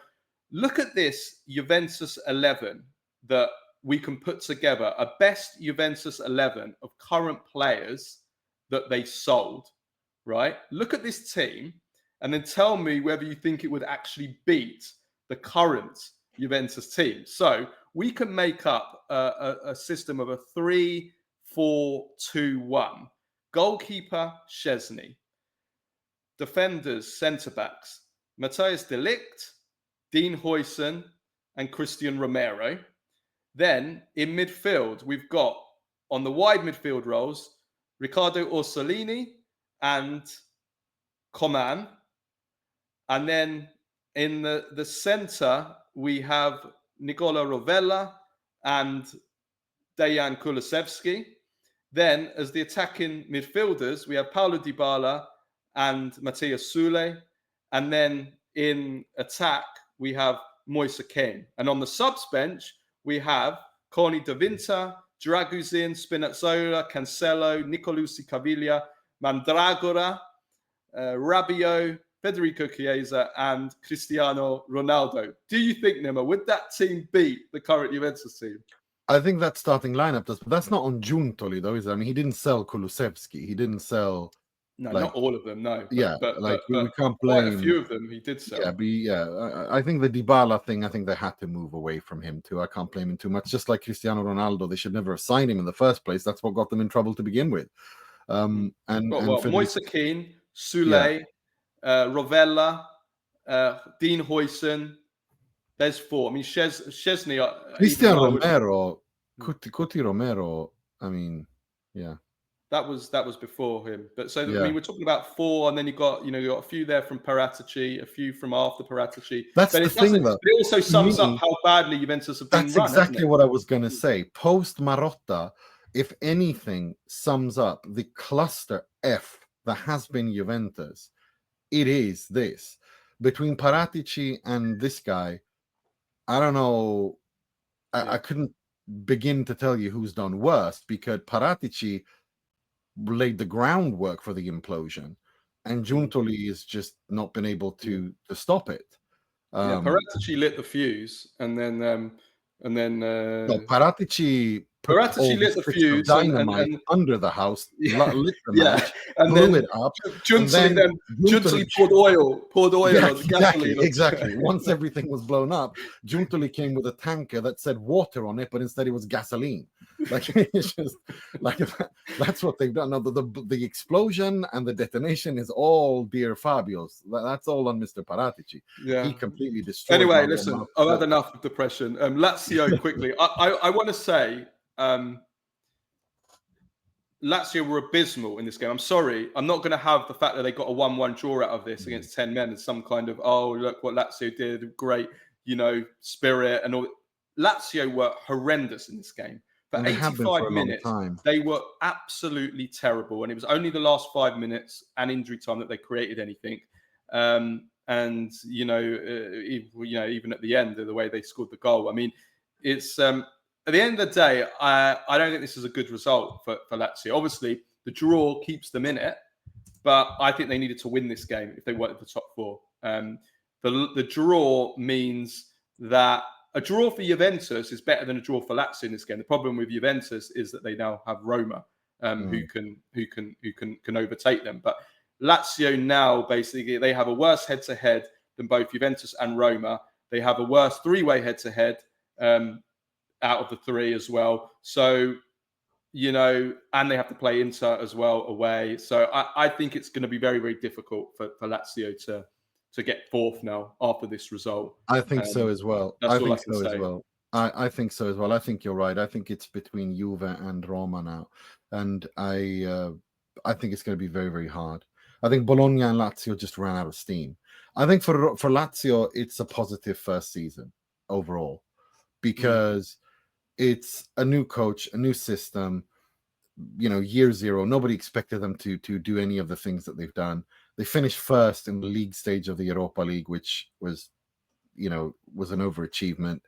look at this Juventus 11 that we can put together, a best Juventus 11 of current players that they sold, right? Look at this team and then tell me whether you think it would actually beat the current Juventus team. So we can make up a system of a 3-4-2-1. Goalkeeper, Szczesny. Defenders, centre-backs, Matthijs de Ligt, Dean Huijsen, and Christian Romero. Then in midfield, we've got on the wide midfield roles, Riccardo Orsolini and Coman. And then in the centre, we have Nicola Rovella and Dejan Kulusevski. Then as the attacking midfielders, we have Paulo Dybala and Matthias Sule. And then in attack, we have Moise Kean. And on the subs bench, we have Corny De Winter, Draguzin, Spinazzola, Cancelo, Nicolucci Caviglia, Mandragora, Rabiot, Federico Chiesa, and Cristiano Ronaldo. Do you think, Nima, would that team beat the current Juventus team? I think that starting lineup does, but that's not on Giuntoli, though, is it? I mean, he didn't sell Kulusevski. He didn't sell... No, not all of them, no. But we can't blame... Quite a few of them he did sell. I think the Dybala thing, I think they had to move away from him too. I can't blame him too much. Just like Cristiano Ronaldo, they should never have signed him in the first place. That's what got them in trouble to begin with. Moise Kean, Sule, Rovella, Dean Huijsen. There's four. I mean, Szczesny. Cristian Romero, Cuti Romero. I mean, yeah. That was before him. But I mean, we're talking about four, and then you got a few there from Paratici, a few from after Paratici. That's the thing, though. It also sums up how badly Juventus have been run. That's exactly what I was going to say. Post Marotta, if anything sums up the cluster F that has been Juventus, it is this. Between Paratici and this guy, I don't know. I couldn't begin to tell you who's done worse, because Paratici laid the groundwork for the implosion, and Giuntoli has just not been able to stop it. Paratici lit the fuse, and then Paratici lit the fuse dynamite under the house, lit the match, and blew then it up. Giuntoli poured oil on gasoline. Exactly. Once everything was blown up, Giuntoli came with a tanker that said water on it, but instead it was gasoline. Like, it's just like that's what they've done. Now the explosion and the detonation is all dear Fabio's. That's all on Mr. Paratici. Yeah, he completely destroyed. Anyway, listen, I've had enough of depression. Lazio quickly. I want to say. Lazio were abysmal in this game. I'm sorry. I'm not going to have the fact that they got a 1-1 draw out of this against 10 men as some kind of, look what Lazio did. Great, spirit and all. Lazio were horrendous in this game. For 85 minutes, they were absolutely terrible. And it was only the last 5 minutes and injury time that they created anything. And, even at the end, the way they scored the goal. I mean, it's... at the end of the day, I don't think this is a good result for Lazio. Obviously, the draw keeps them in it, but I think they needed to win this game if they wanted the top four. The draw means that a draw for Juventus is better than a draw for Lazio in this game. The problem with Juventus is that they now have Roma, who can overtake them. But Lazio now, basically, they have a worse head-to-head than both Juventus and Roma. They have a worse three-way head-to-head out of the three as well. So, and they have to play Inter as well away. So I think it's going to be very, very difficult for Lazio to get fourth now after this result. I think so as well. I think so as well. I think so as well. I think you're right. I think it's between Juve and Roma now. And I think it's going to be very, very hard. I think Bologna and Lazio just ran out of steam. I think for Lazio, it's a positive first season overall, because it's a new coach, a new system. Year zero. Nobody expected them to do any of the things that they've done. They finished first in the league stage of the Europa League, which was an overachievement.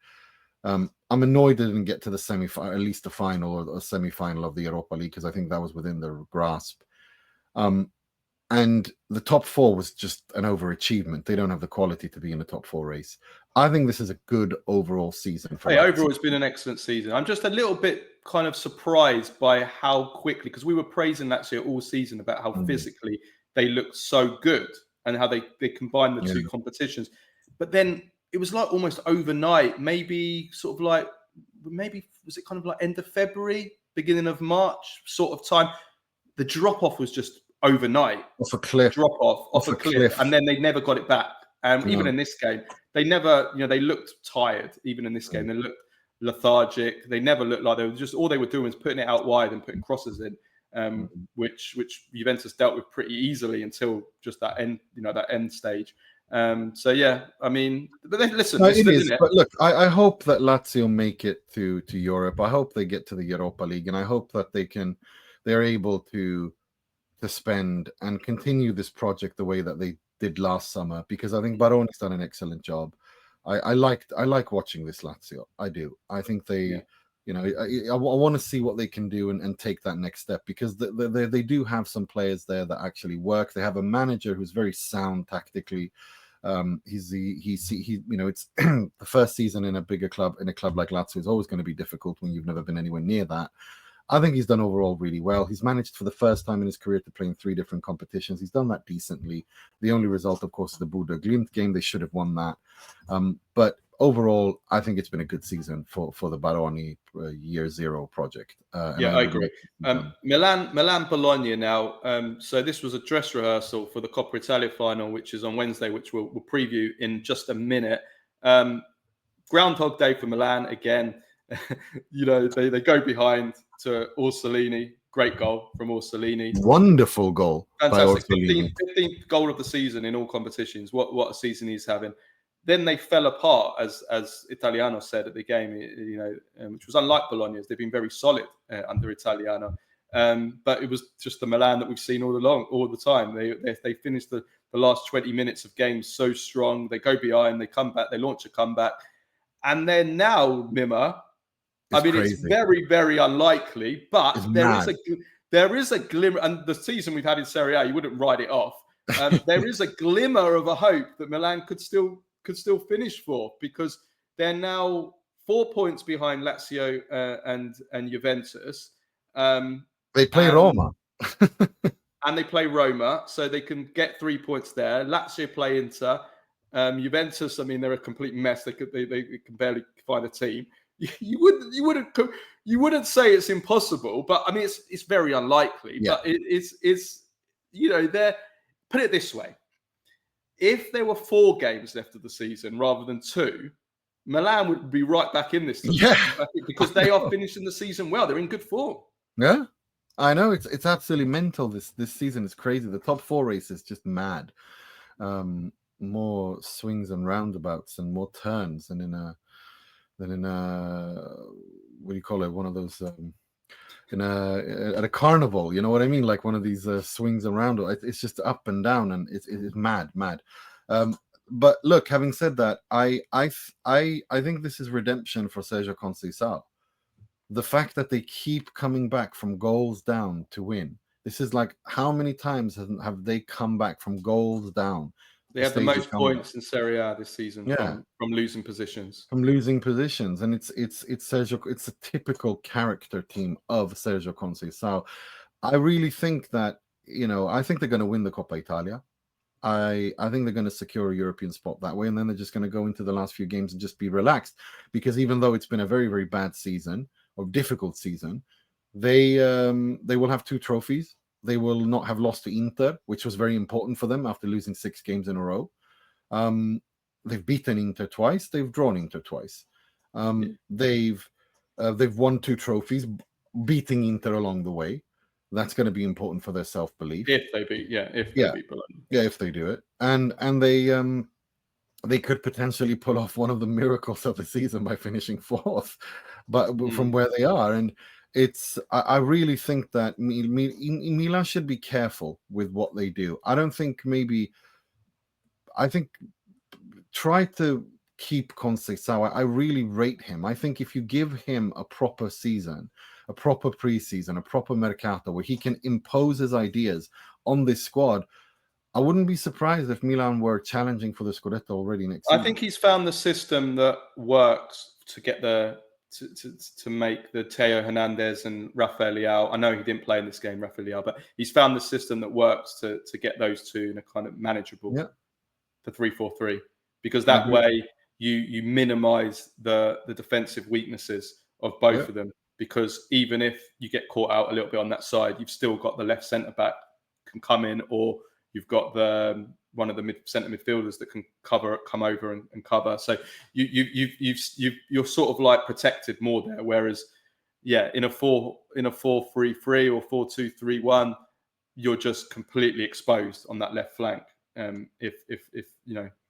I'm annoyed they didn't get to the semi-final, at least the final or semi-final of the Europa League, because I think that was within their grasp. And the top four was just an overachievement. They don't have the quality to be in the top four race. I think this is a good overall season for Lazio. Overall, it's been an excellent season. I'm just a little bit kind of surprised by how quickly, because we were praising Lazio all season about how physically they looked so good and how they combined the two competitions. But then it was like almost overnight, maybe was it kind of like end of February, beginning of March sort of time. The drop-off was just overnight. Off a cliff. Off a cliff. And then they never got it back. Even in this game, they never, they looked tired. Even in this game, they looked lethargic. They never looked like they were all they were doing was putting it out wide and putting crosses in, which Juventus dealt with pretty easily until just that end stage. So yeah, I mean, but listen, no, it is. But look, I hope that Lazio make it to Europe. I hope they get to the Europa League, and I hope that they're able to spend and continue this project the way that they did last summer, because I think Baroni's done an excellent job. I like watching this Lazio. I do. I think they, I want to see what they can do and take that next step, because they do have some players there that actually work. They have a manager who's very sound tactically. It's the first season in a bigger club, in a club like Lazio, is always going to be difficult when you've never been anywhere near that. I think he's done overall really well. He's managed for the first time in his career to play in 3 different competitions. He's done that decently. The only result, of course, is the Buda Glimt game. They should have won that. But overall, I think it's been a good season for the Baroni year zero project. I agree. Milan Bologna now. So this was a dress rehearsal for the Coppa Italia Final, which is on Wednesday, which we'll preview in just a minute. Groundhog Day for Milan again. They go behind to Orsolini. Great goal from Orsolini. Wonderful goal. Fantastic. 15th goal of the season in all competitions. What a season he's having. Then they fell apart, as Italiano said at the game, which was unlike Bologna's. They've been very solid under Italiano. But it was just the Milan that we've seen all the time. They finished the last 20 minutes of games so strong. They go behind, they come back, they launch a comeback. And then now, Nima, it's very, very unlikely, but there is a glimmer, and the season we've had in Serie A, you wouldn't write it off. There is a glimmer of a hope that Milan could still finish fourth, because they're now 4 points behind Lazio and Juventus. They play Roma. And they play Roma, so they can get 3 points there. Lazio play Inter. Juventus, I mean, they're a complete mess. They can barely find a team. You wouldn't say it's impossible, but I mean it's very unlikely. Yeah. But it's they're, put it this way: if there were 4 games left of the season rather than 2, Milan would be right back in this season, because they are finishing the season well. They're in good form. Yeah, I know it's absolutely mental. This season is crazy. The top 4 race is just mad. More swings and roundabouts and more turns than in a what do you call it? One of those at a carnival. You know what I mean? Like one of these swings and roundabouts. It's just up and down, and it's mad. But look, having said that, I think this is redemption for Sergio Conceição. The fact that they keep coming back from goals down to win. This is like, how many times have they come back from goals down? They have the most points in Serie A this season from losing positions. From losing positions, and it's Sergio. It's a typical character team of Sergio Conceição. I really think that I think they're going to win the Coppa Italia. I think they're going to secure a European spot that way, and then they're just going to go into the last few games and just be relaxed, because even though it's been a very, very bad season or difficult season, they will have 2 trophies. They will not have lost to Inter, which was very important for them after losing 6 games in a row. They've beaten Inter twice. They've drawn Inter twice. They've won 2 trophies, beating Inter along the way. That's going to be important for their self-belief. If they beat Bologna. Yeah, if they do it, and they they could potentially pull off one of the miracles of the season by finishing fourth, but from where they are. And I really think that Milan should be careful with what they do. I think try to keep Conceição. I really rate him. I think if you give him a proper season, a proper preseason, a proper mercato where he can impose his ideas on this squad, I wouldn't be surprised if Milan were challenging for the Scudetto already next season. I think he's found the system that works to get to make the Theo Hernandez and Rafael Leao. I know he didn't play in this game, Rafael Leao, but he's found the system that works to get those two in a kind of manageable the 3-4-3, because that way you minimize the defensive weaknesses of both of them, because even if you get caught out a little bit on that side, you've still got the left centre back can come in, or you've got one of the centre midfielders that can come over and cover. So you're sort of like protected more there. Whereas, in a 4-3-3 or 4-2-3-1, you're just completely exposed on that left flank. If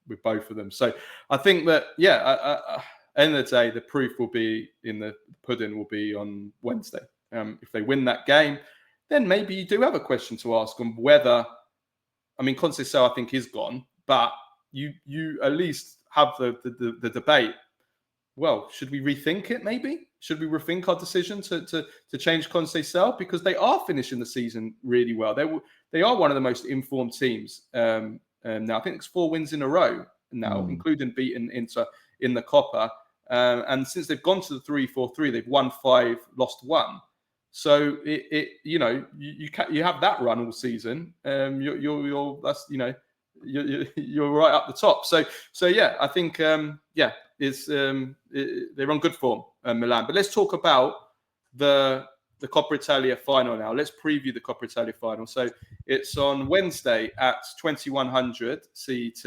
with both of them. So I think that end of the day, the proof will be in the pudding will be on Wednesday. If they win that game, then maybe you do have a question to ask on whether. I mean, Conceição, I think, is gone, but you at least have the debate. Well, should we rethink it? Maybe should we rethink our decision to change Conceição, because they are finishing the season really well. They are one of the most informed teams now. I think it's 4 wins in a row now, including beating Inter in the Coppa. And since they've gone to the 3-4-3, they've won 5, lost 1. So you have that run all season. You're right up the top. So yeah, I think they're on good form, Milan. But let's talk about the Coppa Italia final now. Let's preview the Coppa Italia final. So it's on Wednesday at 2100 CET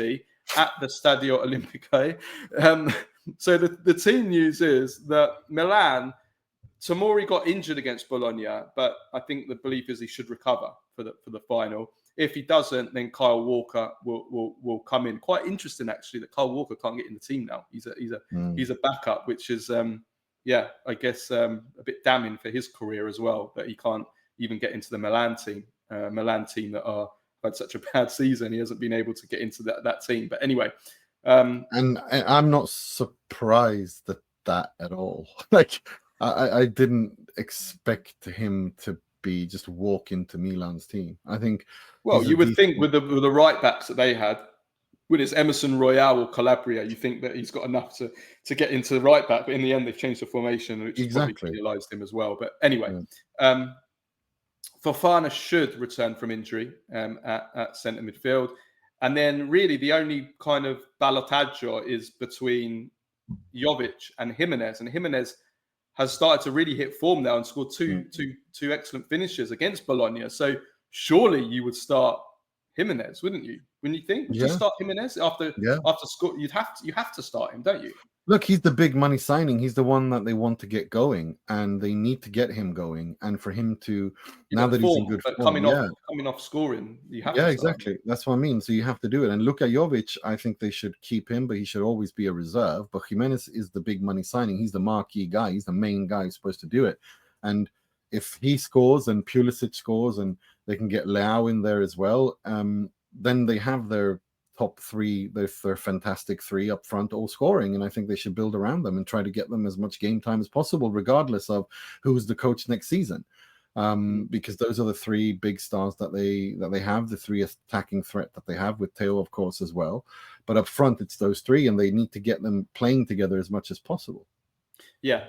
at the Stadio Olimpico. So the team news is that Milan. Tomori got injured against Bologna, but I think the belief is he should recover for the final. If he doesn't, then Kyle Walker will come in. Quite interesting, actually, that Kyle Walker can't get in the team now. He's a backup, which is I guess a bit damning for his career as well, that he can't even get into the Milan team that had such a bad season. He hasn't been able to get into that team. But anyway, and I'm not surprised at all. Like. I didn't expect him to be just walk into Milan's team. I think. Well, you would think with the right backs that they had, when it's Emerson Royale or Calabria, you think that he's got enough to get into the right back. But in the end, they've changed the formation, which probably penalised him as well. But anyway, Fofana should return from injury at centre midfield, and then really the only kind of ballottaggio is between Jovic and Gimenez, and Gimenez has started to really hit form now and scored two excellent finishes against Bologna. So surely you would start Gimenez, wouldn't you? Wouldn't you think? Would you start Gimenez after score? You have to start him, don't you? Look, he's the big money signing. He's the one that they want to get going, and they need to get him going. And for him to now that he's in good form, coming off scoring, you have to exactly. That's what I mean. So you have to do it. And look at Jovic. I think they should keep him, but he should always be a reserve. But Gimenez is the big money signing. He's the marquee guy. He's the main guy who's supposed to do it. And if he scores and Pulisic scores, and they can get Leao in there as well, then they have their top 3, their fantastic 3 up front, all scoring, and I think they should build around them and try to get them as much game time as possible, regardless of who's the coach next season, because those are the 3 big stars that they have, the 3 attacking threat that they have, with Theo, of course, as well. But up front, it's those 3, and they need to get them playing together as much as possible. Yeah,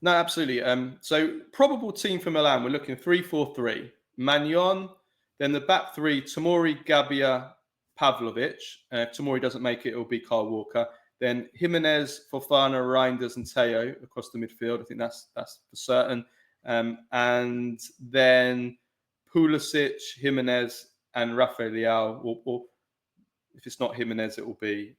no, absolutely. So probable team for Milan, we're looking 3-4-3, Magnon, then the back 3, Tomori, Gabbia, Pavlovic. If Tomori doesn't make it, it'll be Kyle Walker. Then Gimenez, Fofana, Reinders, and Theo across the midfield. I think that's for certain. And then Pulisic, Gimenez, and Rafael Leao. Or if it's not Gimenez, it will be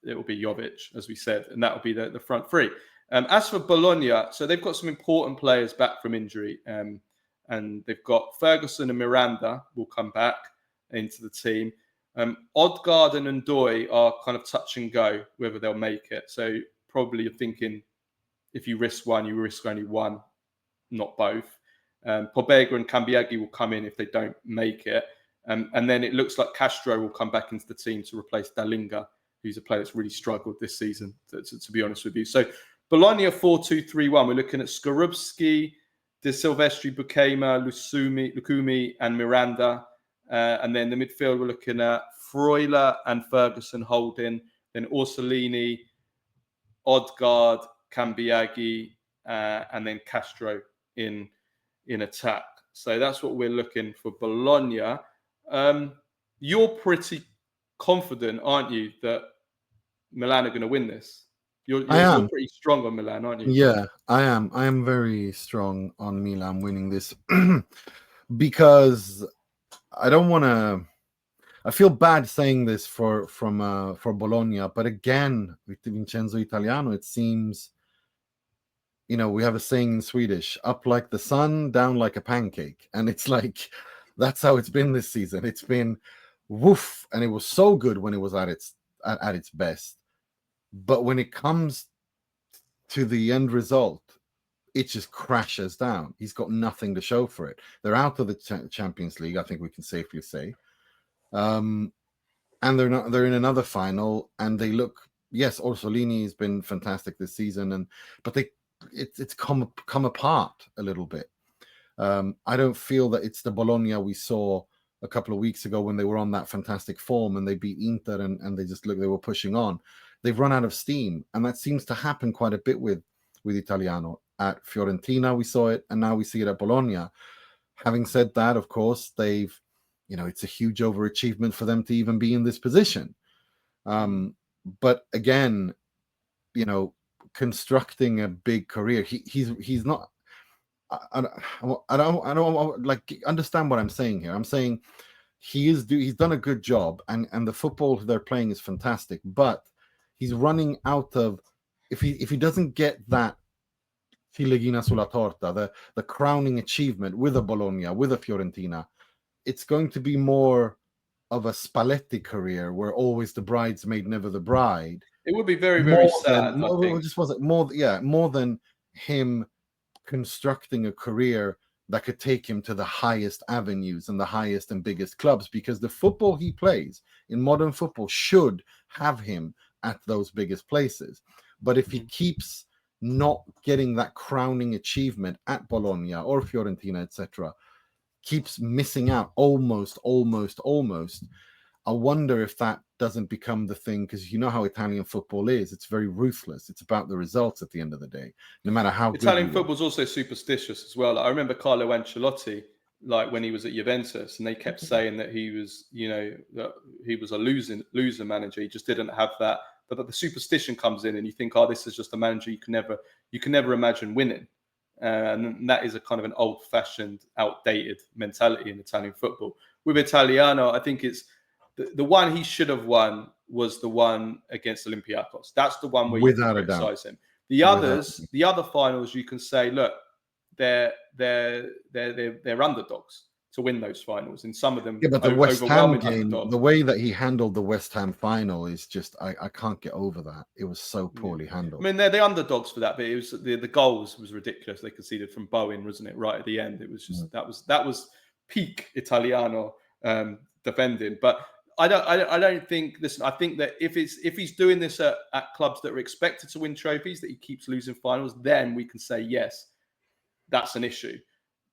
Jovic, as we said, and that will be the front 3. As for Bologna, so they've got some important players back from injury, and they've got Ferguson and Miranda will come back into the team. Odegaard and Ndoye are kind of touch and go whether they'll make it. So probably you're thinking if you risk one, you risk only one, not both. Pobega and Cambiaghi will come in if they don't make it. And then it looks like Castro will come back into the team to replace Dalinga, who's a player that's really struggled this season, to be honest with you. So Bologna 4-2-3-1. We're looking at Skorupski, De Silvestri, Bukema, Lukumi, and Miranda. And then the midfield, we're looking at Freuler and Ferguson holding. Then Orsolini, Odegaard, Cambiaghi, and then Castro in attack. So that's what we're looking for Bologna. You're pretty confident, aren't you, that Milan are going to win this? You're pretty strong on Milan, aren't you? Yeah, I am. I am very strong on Milan winning this because I don't want to. I feel bad saying this for Bologna, but again, with Vincenzo Italiano, it seems, we have a saying in Swedish: "Up like the sun, down like a pancake," and it's like that's how it's been this season. It's been woof, and it was so good when it was at its best, but when it comes to the end result, it just crashes down. He's got nothing to show for it. They're out of the Champions League, I think we can safely say. And they're in another final, and they look, yes, Orsolini has been fantastic this season, but it's come apart a little bit. I don't feel that it's the Bologna we saw a couple of weeks ago when they were on that fantastic form and they beat Inter and they just looked, they were pushing on. They've run out of steam, and that seems to happen quite a bit with Italiano. At Fiorentina, we saw it, and now we see it at Bologna. Having said that, of course, they've, it's a huge overachievement for them to even be in this position. But again, constructing a big career, he's not. I don't like understand what I'm saying here. I'm saying he's done a good job, and the football they're playing is fantastic, but he's running out of, if he doesn't get that filigrina sulla torta, the crowning achievement with a Bologna, with a Fiorentina, it's going to be more of a Spalletti career where always the bridesmaid, never the bride. It would be very, very sad. More than him constructing a career that could take him to the highest avenues and the highest and biggest clubs, because the football he plays in modern football should have him at those biggest places. But if he keeps not getting that crowning achievement at Bologna or Fiorentina, etc., keeps missing out almost, I wonder if that doesn't become the thing, because you know how Italian football is. It's very ruthless. It's about the results at the end of the day, no matter how Italian football is also superstitious as well. I remember Carlo Ancelotti, when he was at Juventus, and they kept saying that he was, that he was a loser manager. He just didn't have that. But the superstition comes in, and you think, this is just a manager you can never imagine winning. And that is a kind of an old-fashioned, outdated mentality in Italian football. With Italiano, I think it's the one he should have won was the one against Olympiacos. That's the one where you can criticize him. The other finals, you can say, look, they're underdogs to win those finals. And some of them, but the West Ham game, the way that he handled the West Ham final is just, I can't get over that. It was so poorly handled. I mean, they're the underdogs for that, but it was the goals was ridiculous. They conceded from Bowen, wasn't it? Right at the end, it was just that was peak Italiano defending. But I don't think. Listen, I think that if he's doing this at clubs that are expected to win trophies, that he keeps losing finals, then we can say yes, that's an issue.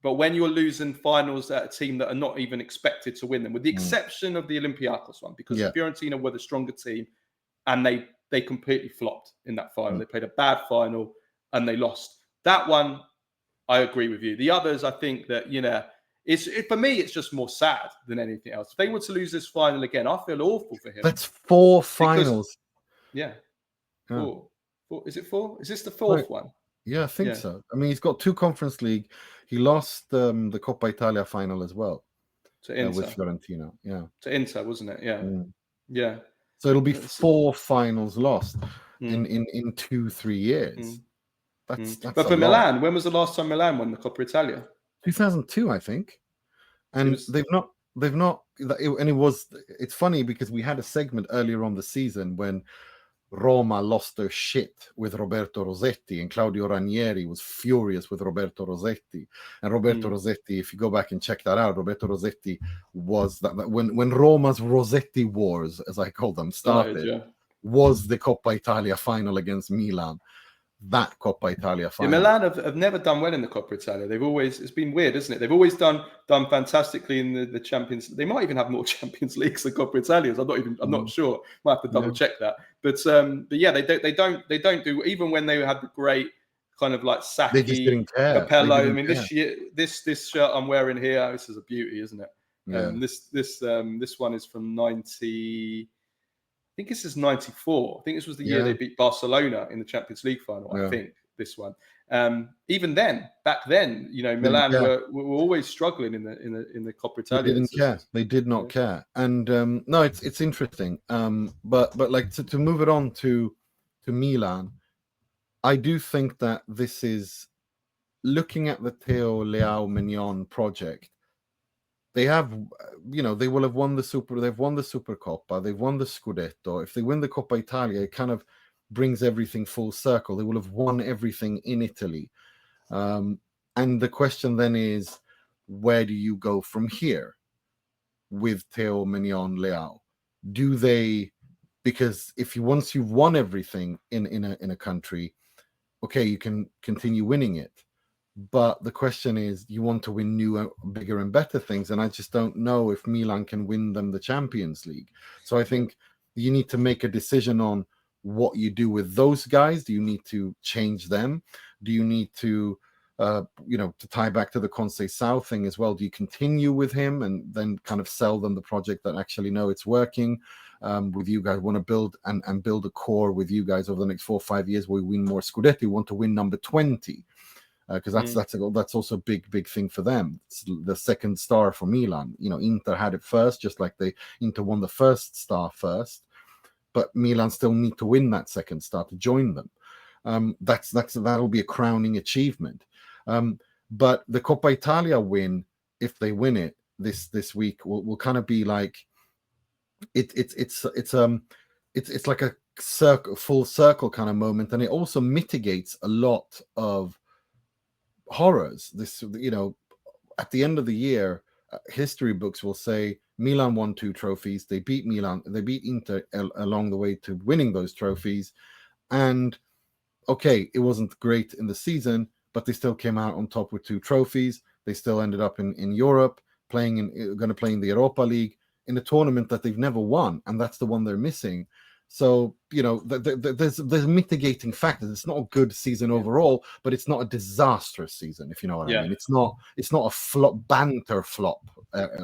But when you're losing finals at a team that are not even expected to win them, with the exception of the Olympiacos one, because Fiorentina were the stronger team, and they completely flopped in that final. They played a bad final and they lost. That one, I agree with you. The others, I think that, for me, it's just more sad than anything else. If they were to lose this final again, I feel awful for him. That's 4 finals. Four. Is it 4? Is this the 4th one? Yeah, I think so. I mean, he's got 2 Conference League. He lost the Coppa Italia final as well. To Inter. With Fiorentina, To Inter, wasn't it? Yeah. So it'll be 4 finals lost in 2-3 years. That's but for Milan, when was the last time Milan won the Coppa Italia? 2002, I think. And they've they've not, it's funny because we had a segment earlier on the season when Roma lost their shit with Roberto Rossetti, and Claudio Ranieri was furious with Roberto Rossetti. And Roberto Rossetti, if you go back and check that out, Roberto Rossetti was that when Roma's Rossetti Wars, as I call them, started, was the Coppa Italia final against Milan. That Coppa Italia final. Milan have never done well in the Coppa Italia. They've always, it's been weird, isn't it? They've always done fantastically in the Champions. They might even have more Champions Leagues than Coppa Italias. I'm not sure. Might have to double check that. But yeah, they don't do, even when they had the great kind of like Sacchi, Capello. I mean, this year, this shirt I'm wearing here, this is a beauty, isn't it? Yeah. This one is from 90. I think this is 94. I think this was the year they beat Barcelona in the Champions League final. I think this one. Even then, back then, you know, Milan were always struggling in the Coppa Italia. They didn't care. They did not care. And no, it's interesting. But like to move it on to Milan, I do think that this is, looking at the Theo Leao Mignon project. They have, you know, they will have won the they've won the Supercoppa, they've won the Scudetto. If they win the Coppa Italia, it kind of brings everything full circle. They will have won everything in Italy. And the question then is, where do you go from here with Theo Mignon Leao? Do they, because once you've won everything in a country, okay, you can continue winning it. But the question is, you want to win new, bigger and better things. And I just don't know if Milan can win them the Champions League. So I think you need to make a decision on what you do with those guys. Do you need to change them? Do you need to, to tie back to the Conceição thing as well? Do you continue with him and then kind of sell them the project that actually, no, it's working with you guys? Want to build and build a core with you guys over the next 4 or 5 years where we win more Scudetti. We want to win number 20. Because that's also a big thing for them. It's the second star for Milan. You know, Inter had it first, just like Inter won the first star first, but Milan still need to win that second star to join them. That'll be a crowning achievement. But the Coppa Italia win, if they win it this week, will kind of be like it's like a full circle kind of moment, and it also mitigates a lot of horrors. This, you know, at the end of the year, history books will say Milan won 2 trophies. They beat Inter along the way to winning those trophies. And okay, it wasn't great in the season, but they still came out on top with 2 trophies. They still ended up in Europe, going to play in the Europa League, in a tournament that they've never won, and that's the one they're missing. So, you know, there's mitigating factors. It's not a good season overall, but it's not a disastrous season, if you know what I mean. It's not a flop, banter flop,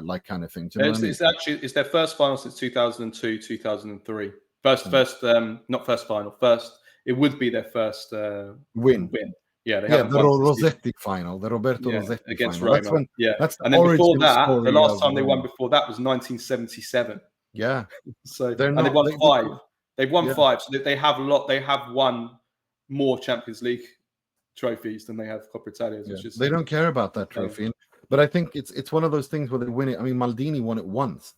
like kind of thing. Do you know what I mean? It's their first final since 2002, 2003. Not first final. First, it would be their first win. Yeah, the Rossetti final, the Roberto Rossetti against final. Roma. That's and then before that, the last time they won before that was 1977. Yeah. So they've won 5. They've won 5, so they have won more Champions League trophies than they have Coppa Italia. They don't care about that trophy, but I think it's one of those things where they win it. I mean, Maldini won it once,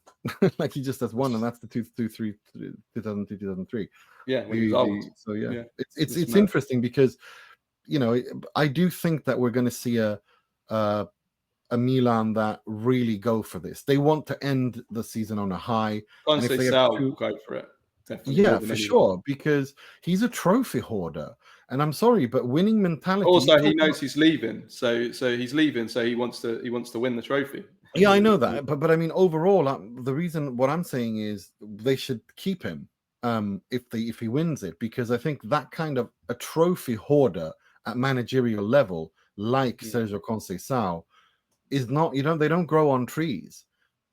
like he just has one, and that's the 2002, 2003. Yeah, when he was old. So it's interesting because, you know, I do think that we're going to see a Milan that really go for this. They want to end the season on a high. Conceição go for it. Definitely. Yeah, for sure, because he's a trophy hoarder, and I'm sorry, but winning mentality. Also, he knows he's leaving, so he's leaving, so he wants to win the trophy. Yeah, I know that, but I mean, overall, the reason what I'm saying is they should keep him if he wins it, because I think that kind of a trophy hoarder at managerial level, like Sergio Conceição, is not. They don't grow on trees,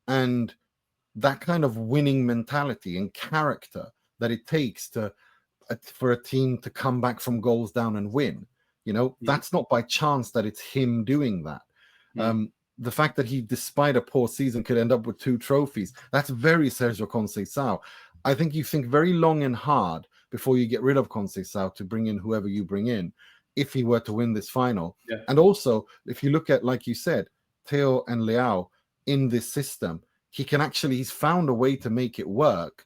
and that kind of winning mentality and character that it takes for a team to come back from goals down and win, that's not by chance that it's him doing that. The fact that he, despite a poor season, could end up with 2 trophies, that's very Sergio Conceição. I think you think very long and hard before you get rid of Conceição to bring in whoever you bring in, if he were to win this final. And also, if you look at, like you said, Theo and Leao in this system, he's found a way to make it work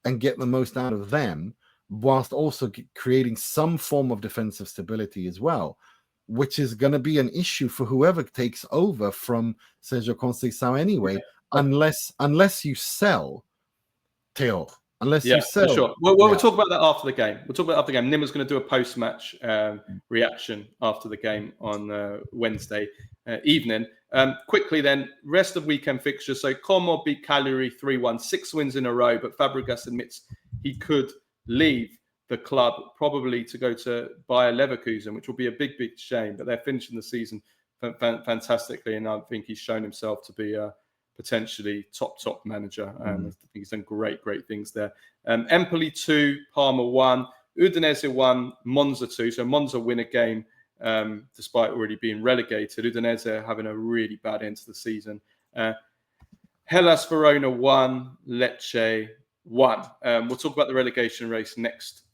and get the most out of them, whilst also creating some form of defensive stability as well, which is going to be an issue for whoever takes over from Sergio Conceição anyway, unless you sell, Theo. Unless you sell. For sure. We'll talk about that after the game. Nima's going to do a post-match reaction after the game on Wednesday evening. Quickly then, rest of weekend fixtures. So Como beat Cagliari 3-1, 6 wins in a row, but Fabregas admits he could leave the club probably to go to Bayer Leverkusen, which will be a big, big shame. But they're finishing the season fantastically, and I think he's shown himself to be potentially top manager. I think he's done great things there. Empoli 2, Parma 1, Udinese 1, Monza 2. So Monza win a game despite already being relegated. Udinese having a really bad end to the season. Hellas Verona 1, Lecce 1. We'll talk about the relegation race next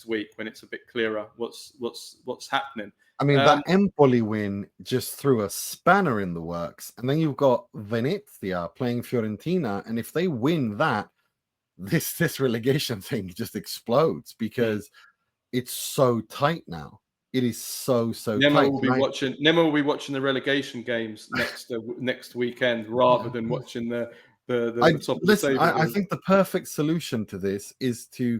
week when it's a bit clearer what's happening. I mean, that Empoli win just threw a spanner in the works. And then you've got Venezia playing Fiorentina. And if they win that, this relegation thing just explodes because it's so tight now. It is so tight. Nima will be watching the relegation games next weekend rather than watching the top of the table. I think the perfect solution to this is to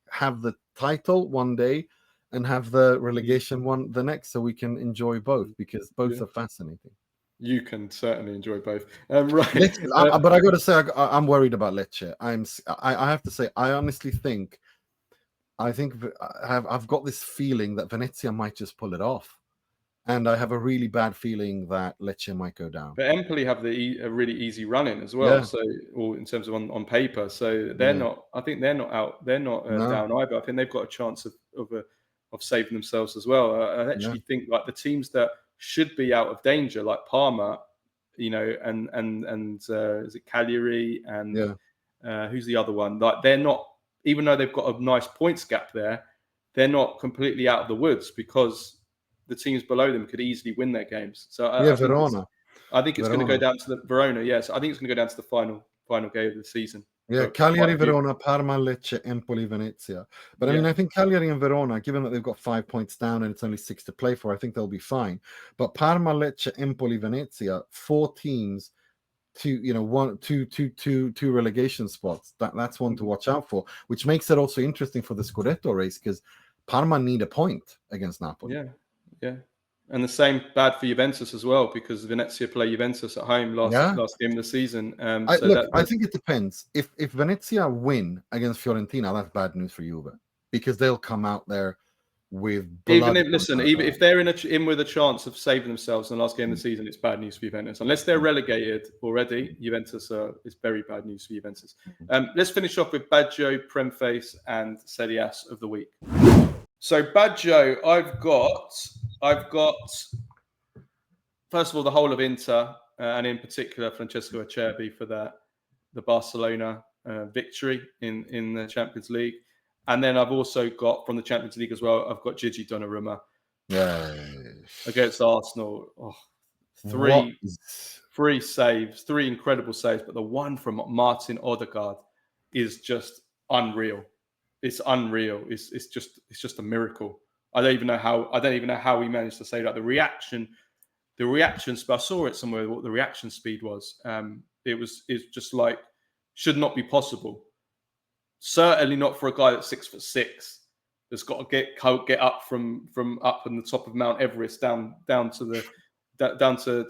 have the title one day and have the relegation one the next, so we can enjoy both, because both are fascinating. You can certainly enjoy both, right? But I got to say, I'm worried about Lecce. I have to say, I honestly think I've got this feeling that Venezia might just pull it off, and I have a really bad feeling that Lecce might go down. But Empoli have a really easy run in as well. Yeah. So, or in terms of on paper, so they're not. I think they're not out. They're not down either. I think they've got a chance of saving themselves as well. I actually think like the teams that should be out of danger, like Parma, and is it Cagliari and who's the other one? Like they're not, even though they've got a nice points gap there, they're not completely out of the woods because the teams below them could easily win their games. So Verona. I think it's going to go down to the Verona. Yes, I think it's going to go down to the final game of the season. Yeah, Cagliari, Verona, Parma, Lecce, Empoli, Venezia. But I mean, I think Cagliari and Verona, given that they've got 5 points down and it's only 6 to play for, I think they'll be fine. But Parma, Lecce, Empoli, Venezia, 4 teams, two relegation spots. That's one to watch out for, which makes it also interesting for the Scudetto race because Parma need a point against Napoli. Yeah. And the same bad for Juventus as well, because Venezia play Juventus at home last game of the season. I think it depends. If Venezia win against Fiorentina, that's bad news for Juve, because they'll come out there with even if they're in with a chance of saving themselves in the last game of the season, it's bad news for Juventus. Unless they're relegated already, Juventus is very bad news for Juventus. Let's finish off with Baggio, Premface, and Serie ASS of the week. So Baggio, I've got first of all the whole of Inter, and in particular Francesco Acerbi for the Barcelona victory in the Champions League, and then I've also got from the Champions League as well. I've got Gigi Donnarumma against Arsenal. Three saves, 3 incredible saves, but the one from Martin Odegaard is just unreal. It's unreal. It's just a miracle. I don't even know how he managed to say that. The reaction speed, I saw it somewhere what the reaction speed was. It's just like should not be possible. Certainly not for a guy that's 6'6". That's got to get up from up on the top of Mount Everest down to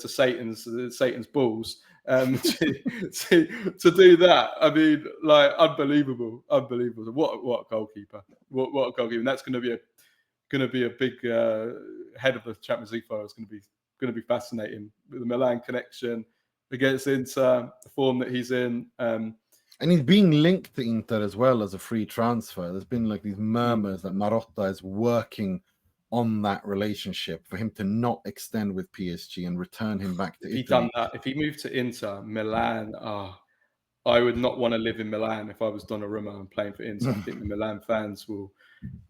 Satan's balls. To do that, I mean, like unbelievable. What a goalkeeper! What a goalkeeper! And that's going to be a big head of the Champions League final. It's going to be fascinating with the Milan connection against Inter, the form that he's in. And he's being linked to Inter as well as a free transfer. There's been like these murmurs that Marotta is working on that relationship for him to not extend with PSG and return him back to Italy. If he done that, if he moved to Inter, Milan, I would not want to live in Milan if I was Donnarumma and playing for Inter. I think the Milan fans will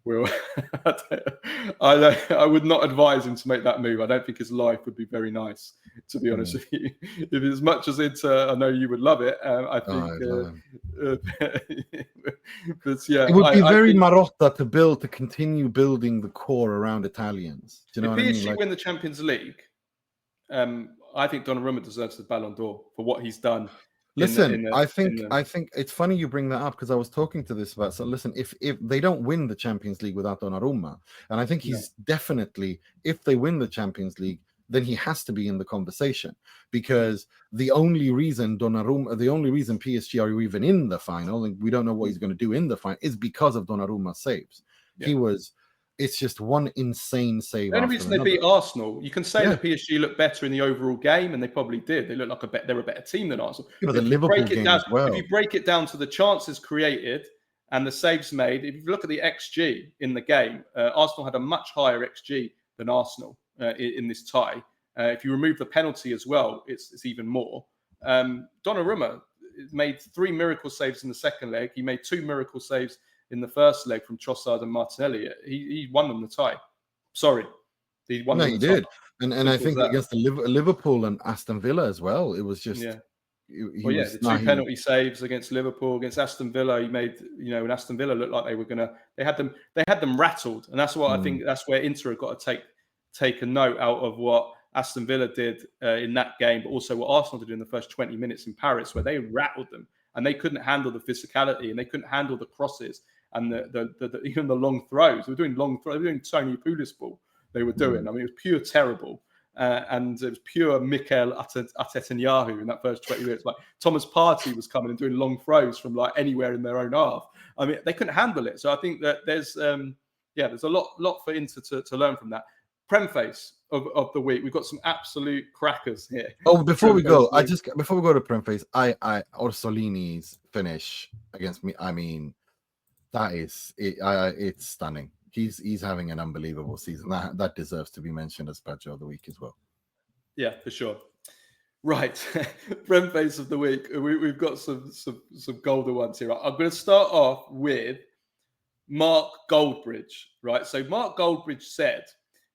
will. I would not advise him to make that move. I don't think his life would be very nice, to be honest with you. If as much as I know you would love it. I think. But yeah, it would be very think, Marotta to continue building the core around Italians. Do you know what I mean? If PSG win the Champions League, I think Donnarumma deserves the Ballon d'Or for what he's done. Listen, I think it's funny you bring that up because I was talking to this about. So listen, if they don't win the Champions League without Donnarumma, and I think he's definitely, if they win the Champions League, then he has to be in the conversation, because the only reason PSG are even in the final, and we don't know what he's going to do in the final, is because of Donnarumma's saves. It's just one insane save. The only reason they beat Arsenal, you can say that PSG looked better in the overall game, and they probably did. They look like they're a better team than Arsenal. But the Liverpool game as well. If you break it down to the chances created and the saves made, if you look at the XG in the game, Arsenal had a much higher XG than Arsenal in this tie. If you remove the penalty as well, it's even more. Donnarumma made 3 miracle saves in the second leg. He made 2 miracle saves in the first leg from Trossard and Martinelli. He won them the tie. Sorry, he won. No, he did, and I think against the Liverpool and Aston Villa as well, it was just the 2 penalty saves against Liverpool, against Aston Villa. He made, and Aston Villa looked like they were gonna. They had them rattled, and that's what I think. That's where Inter have got to take a note out of what Aston Villa did in that game, but also what Arsenal did in the first 20 minutes in Paris, where they rattled them and they couldn't handle the physicality and they couldn't handle the crosses. And even the long throws, they were doing long throws. They were doing Tony Pulis ball. They were doing. I mean, it was pure terrible, and it was pure Mikel Artetanejahu in that first 20 minutes. Like Thomas Partey was coming and doing long throws from like anywhere in their own half. I mean, they couldn't handle it. So I think that there's a lot for Inter to learn from that. Premface of the week. We've got some absolute crackers here. Oh, before we go to Premface, Orsolini's finish against me. I mean, that is it. It's stunning. He's having an unbelievable season. That deserves to be mentioned as Baggio of the week as well. Yeah, for sure. Right, Premface of the week. We've got some golden ones here. I'm going to start off with Mark Goldbridge. Right, so Mark Goldbridge said,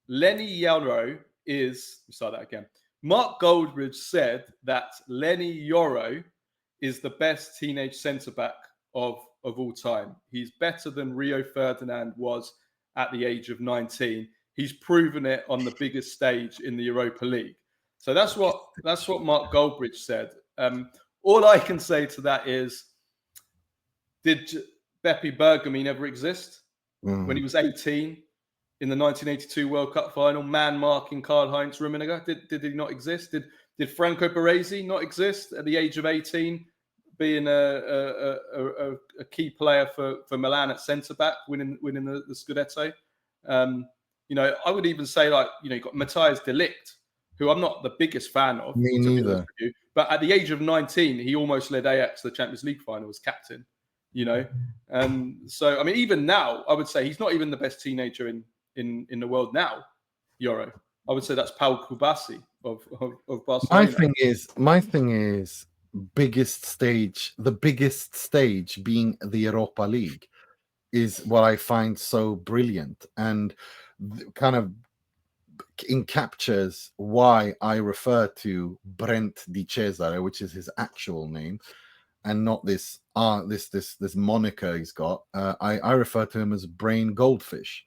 "Lenny Yoro is." Start that again. Mark Goldbridge said that Lenny Yoro is the best teenage centre back of all time. He's better than Rio Ferdinand was at the age of 19. He's proven it on the biggest stage in the Europa League. So that's what Mark Goldbridge said. All I can say to that is, did Beppe Bergami ever exist when he was 18 in the 1982 World Cup final? Man marking Karl-Heinz Rummenigge. Did he not exist? Did Franco Baresi not exist at the age of 18? Being a key player for Milan at centre back, winning the Scudetto. I would even say you've got Matthias de Ligt, who I'm not the biggest fan of. Me neither. But at the age of 19, he almost led Ajax to the Champions League final as captain. So I mean, even now, I would say he's not even the best teenager in the world now. Yoro, I would say that's Paul Kubasi of Barcelona. My thing is. The biggest stage being the Europa League is what I find so brilliant and kind of encaptures why I refer to Brent Di Cesare, which is his actual name, and not this moniker he's got. I refer to him as Brain Goldfish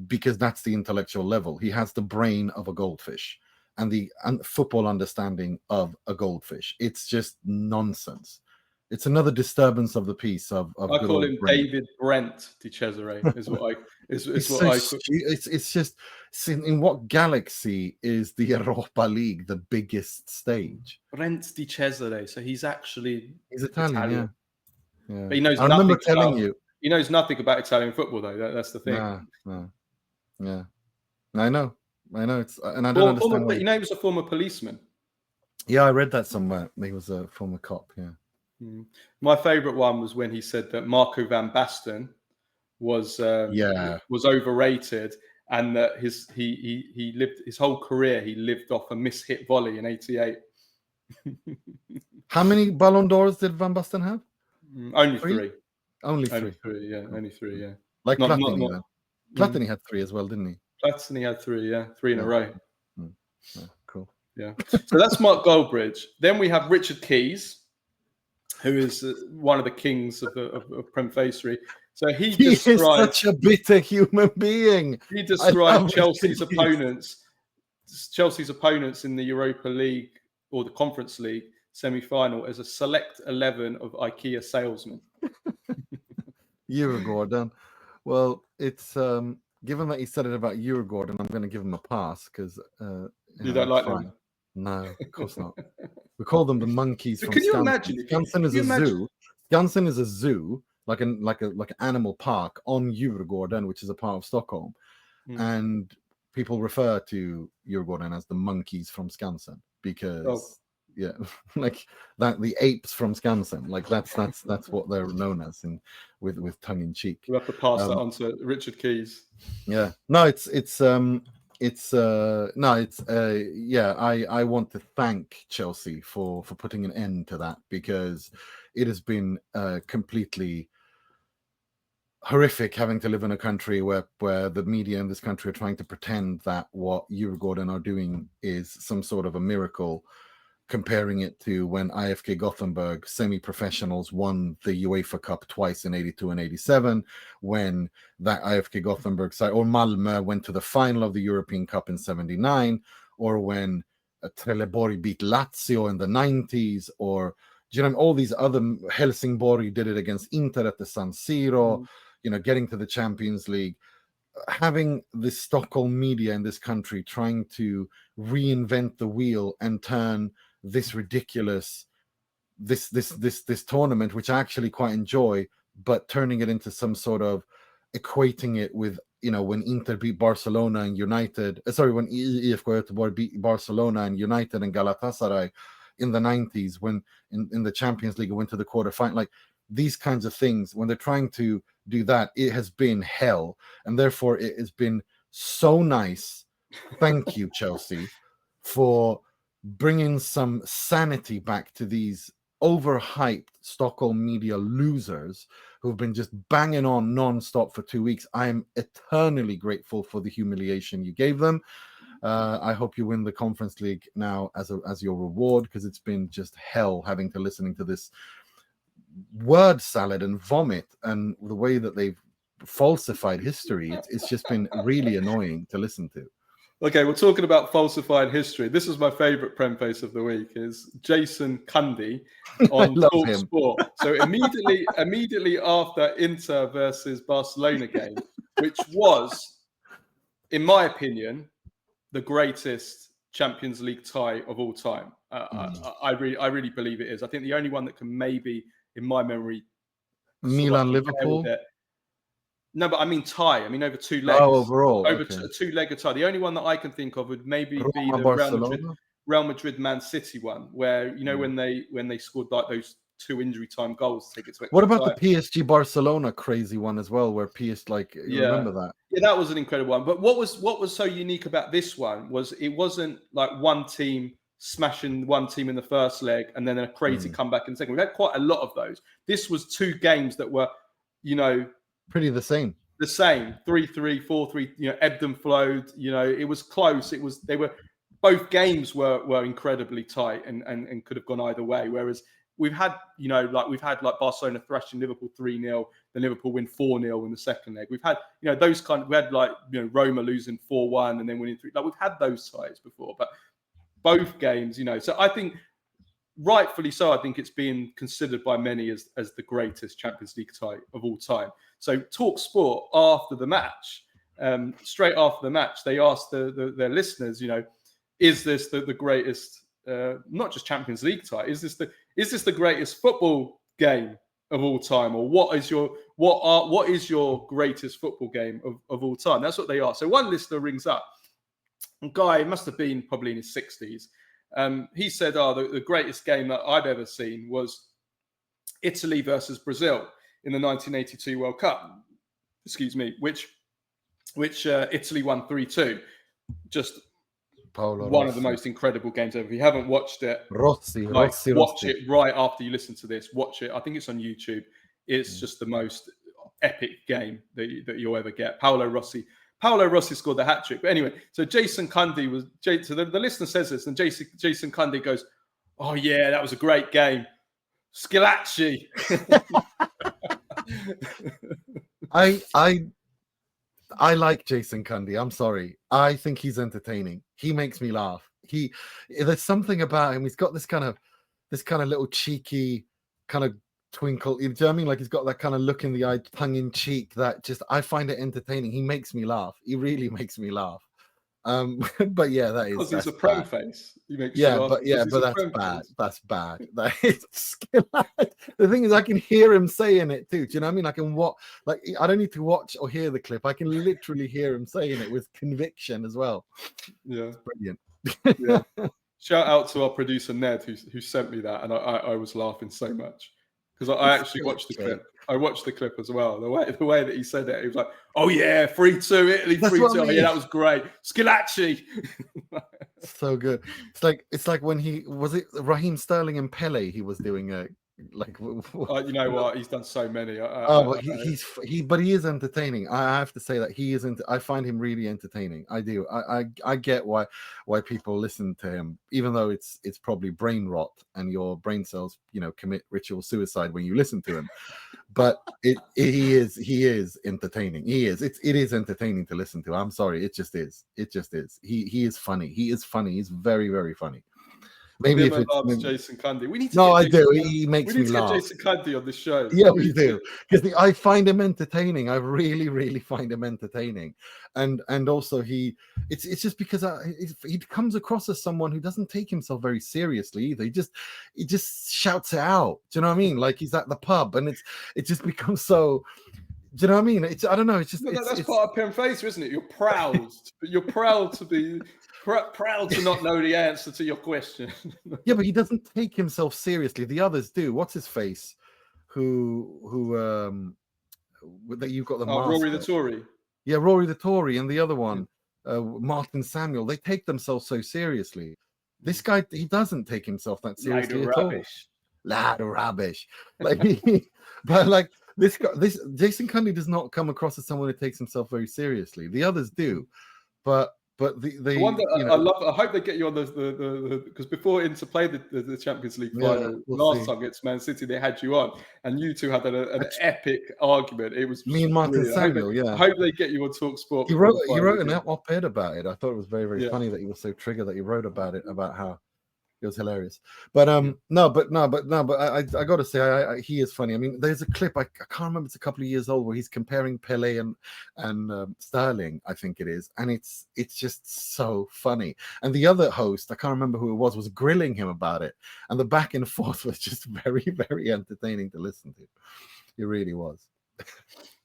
because that's the intellectual level. He has the brain of a goldfish and the football understanding of a goldfish. It's just nonsense. It's another disturbance of the piece of I call him David Brent Di Cesare is what I it's just in what galaxy is the Europa League the biggest stage? Brent Di Cesare, so he's Italian. Yeah. But he knows I remember telling you he knows nothing about Italian football though. That's the thing. Yeah. I know. It's and I don't understand why. You know, he was a former policeman. Yeah, I read that somewhere. He was a former cop. Yeah. My favourite one was when he said that Marco van Basten was overrated, and that he lived his whole career. He lived off a mishit volley in '88. How many Ballon d'Ors did Van Basten have? Only three. Only three. Only three. Yeah. Like Not, Platini then. Platini mm, had 3 as well, didn't he? Platini had 3, yeah, 3 in a row. Yeah, cool. Yeah. So that's Mark Goldbridge. Then we have Richard Keys, who is one of the kings of Premfacery. So he Is describes such a bitter human being. I love Chelsea's Richard Keys. opponents in the Europa League or the Conference League semi-final as a select 11 of IKEA salesmen. Eurogordon. Well, it's given that he said it about Eurogordon, I'm going to give him a pass because You don't like fine. them? No, of course not. We call them the monkeys But from can you Skansen. imagine? Skansen is a zoo. Skansen is a zoo, like an animal park on Djurgården, which is a part of Stockholm, and people refer to Djurgården as the monkeys from Skansen because like that, the apes from Skansen, like that's what they're known as, and with tongue in cheek. We'll have to pass that on to Richard Keys. Yeah, no, I want to thank Chelsea for putting an end to that, because it has been completely horrific having to live in a country where the media in this country are trying to pretend that what Djurgården are doing is some sort of a miracle, comparing it to when IFK Gothenburg semi-professionals won the UEFA Cup twice in 82 and 87, when that IFK Gothenburg side, or Malmö, went to the final of the European Cup in 79, or when Trelleborg beat Lazio in the 90s, or all these other, Helsingborg did it against Inter at the San Siro, getting to the Champions League. Having the Stockholm media in this country trying to reinvent the wheel and turn this ridiculous this tournament, which I actually quite enjoy, but turning it into some sort of, equating it with when Inter beat Barcelona and United, when IFK Göteborg beat Barcelona and United and Galatasaray in the 90s, when in the Champions League it went to the quarterfinal, like these kinds of things, when they're trying to do that, it has been hell, and therefore it has been so nice. Thank you, Chelsea, for bringing some sanity back to these overhyped Stockholm media losers who've been just banging on non-stop for 2 weeks. I am eternally grateful for the humiliation you gave them. I hope you win the Conference League now as your reward, because it's been just hell having to listening to this word salad and vomit, and the way that they've falsified history. It's just been really annoying to listen to. Okay, we're talking about falsified history. This is my favorite Premface of the week, is Jason Cundy on Talk Sport. So immediately after Inter versus Barcelona game, which was, in my opinion, the greatest Champions League tie of all time. I really believe it is. I think the only one that can maybe, in my memory, Milan Liverpool. No, but I mean tie. I mean over 2 legs. Oh, overall, over a 2-legged tie. The only one that I can think of would maybe Roma, be the Real Madrid Man City one, where when they scored like those 2 injury time goals to take it to extra What about time. the PSG Barcelona crazy one as well, where you remember that? Yeah, that was an incredible one. But what was so unique about this one was it wasn't like one team smashing one team in the first leg and then a crazy comeback in the second. We had quite a lot of those. This was 2 games that were, pretty the same. 3-3, 4-3, ebbed and flowed. It was close. Both games were incredibly tight and could have gone either way. Whereas we've had Barcelona thrashing Liverpool 3-0, then Liverpool win 4-0 in the second leg. We've had, those kind of, we had Roma losing 4-1 and then winning 3. Like we've had those ties before, but both games, so I think, rightfully so, I think it's being considered by many as the greatest Champions League tie of all time. So Talk Sport, after the match, straight after the match, they asked their listeners, is this the greatest, not just Champions League tie, is this the greatest football game of all time, or what is your greatest football game of all time? That's what they asked. So one listener rings up, a guy must have been probably in his 60s. He said, the greatest game that I've ever seen was Italy versus Brazil in the 1982 World Cup. Which Italy won 3-2. Just one of the most incredible games ever. If you haven't watched it, watch it right after you listen to this. Watch it. I think it's on YouTube. It's just the most epic game that you'll ever get. Paolo Rossi scored the hat trick. But anyway, so Jason Cundy was. So the listener says this, and Jason Cundy goes, "Oh yeah, that was a great game." Scalacci. I like Jason Cundy. I'm sorry. I think he's entertaining. He makes me laugh. There's something about him. He's got this kind of little cheeky kind of twinkle. You know what I mean? Like he's got that kind of look in the eye, tongue in cheek. That just I find it entertaining. He makes me laugh. He really makes me laugh. But yeah, that is because he's a Premface. But that's bad. That's bad. That is the thing is, I can hear him saying it too. Do you know what I mean? I can I don't need to watch or hear the clip. I can literally hear him saying it with conviction as well. Yeah, it's brilliant. Yeah. Shout out to our producer Ned who sent me that, and I was laughing so much because I actually watched the clip. I watched the clip as well. The way that he said it, he was like, "Oh yeah, 3-2 Italy, 3-2. I mean. Oh, yeah, that was great, Scalacci." So good. It's like when was it Raheem Sterling and Pele. He was doing a you know what? He's done so many. But he is entertaining. I have to say that he isn't. I find him really entertaining. I do. I get why people listen to him, even though it's probably brain rot and your brain cells, commit ritual suicide when you listen to him. But he is entertaining. It is entertaining to listen to. I'm sorry. It just is. He is funny. He's very, very funny. Maybe if it's Jason Cundy. We need to. No, I do. He makes me laugh. Get Jason Cundy on the show. Yeah, we do, because I find him entertaining. I really, really find him entertaining, and also it's just because he comes across as someone who doesn't take himself very seriously either. He just shouts it out. Do you know what I mean? Like he's at the pub, and it just becomes so. Do you know what I mean? I don't know. It's part of Premface, isn't it? You're proud. You're proud to be. Proud to not know the answer to your question. Yeah, but he doesn't take himself seriously. The others do. What's his face? Who that you've got the Rory the Tory. Yeah, Rory the Tory, and the other one, Martin Samuel. They take themselves so seriously. This guy, he doesn't take himself that seriously at all. Loud of rubbish. Like, but like this Jason Cundy does not come across as someone who takes himself very seriously. The others do, but the one that I love. I hope they get you on the because before Inter played the Champions League final last time against Man City, they had you on, and you two had an epic argument. It was me and Martin Samuel. I hope they get you on Talk Sport. He wrote an op-ed about it. I thought it was very, very funny that he was so triggered that he wrote about it, about how it was hilarious. But I got to say, he is funny. I mean, there's a clip I can't remember. It's a couple of years old where he's comparing Pele and Sterling, I think it is, and it's just so funny. And the other host, I can't remember who it was grilling him about it, and the back and forth was just very, very entertaining to listen to. It really was.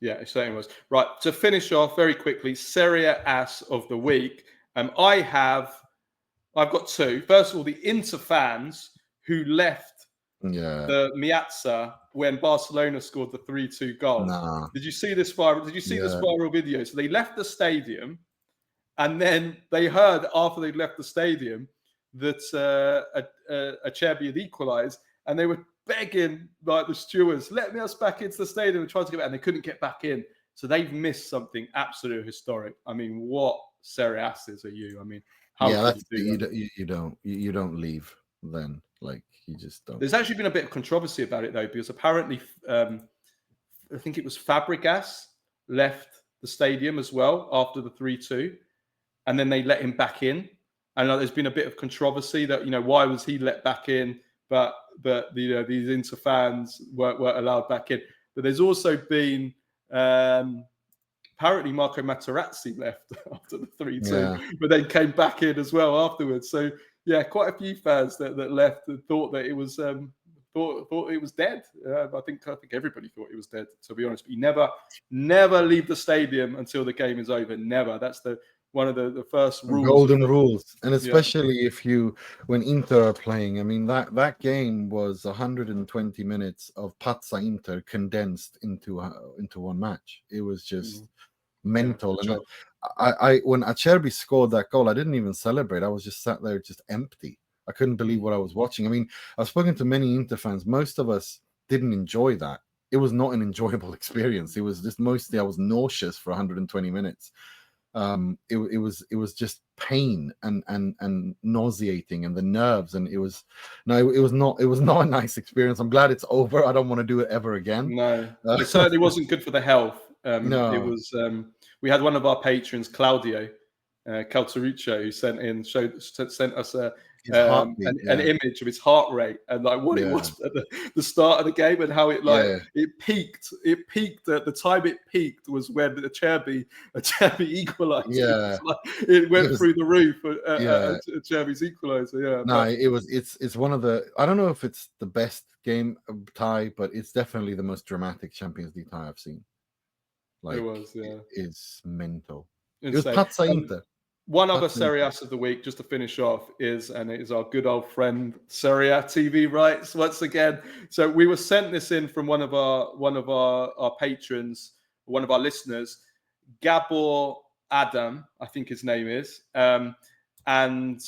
Yeah, it certainly was. Right, to finish off very quickly, Serie AS of the week. I've got two. First of all, the Inter fans who left the Miazza when Barcelona scored the 3-2 goal. Nah. Did you see this viral? This viral video? So they left the stadium, and then they heard after they left the stadium that Acerbi had equalised, and they were begging like the stewards, "Let us back into the stadium," and trying to get back, and they couldn't get back in. So they've missed something absolutely historic. I mean, what Serie A's are you? I mean. You don't leave then, like you just don't. There's actually been a bit of controversy about it though, because apparently I think it was Fabregas left the stadium as well after the 3-2, and then they let him back in, and there's been a bit of controversy that why was he let back in, but these Inter fans weren't allowed back in. But there's also been apparently Marco Materazzi left after the 3-2, but then came back in as well afterwards. So yeah, quite a few fans that left and thought that it was thought it was dead. I think everybody thought it was dead, to be honest. But you never leave the stadium until the game is over. Never. That's one of the first rules. Golden rules, and especially when Inter are playing. I mean that game was 120 minutes of Pazza Inter condensed into one match. It was just mental. And I when Acerbi scored that goal, I didn't even celebrate. I was just sat there, just empty. I couldn't believe what I was watching. I mean, I've spoken to many Inter fans. Most of us didn't enjoy that. it was not an enjoyable experience. It was just mostly I was nauseous for 120 minutes. It was just pain and nauseating, and the nerves, and it was not a nice experience. I'm glad it's over. I don't want to do it ever again. No, it certainly wasn't good for the health. No. It was. We had one of our patrons, Claudio Caltaruccio, who sent us an image of his heart rate and like what it was at the start of the game, and how it it peaked. It peaked at the time. It peaked was when a Cherby equalised. Yeah, it went through the roof. Cherby's equaliser. Yeah, no, it's one of the. I don't know if it's the best game tie, but it's definitely the most dramatic Champions League tie I've seen. Like, it was. Yeah, it's mental. Insane. It was Pazza Inter. One other Serie AS of the week, just to finish off, it is our good old friend Serie A TV rights once again. So we were sent this in from one of our patrons, one of our listeners, Gabor Adam, I think his name is, and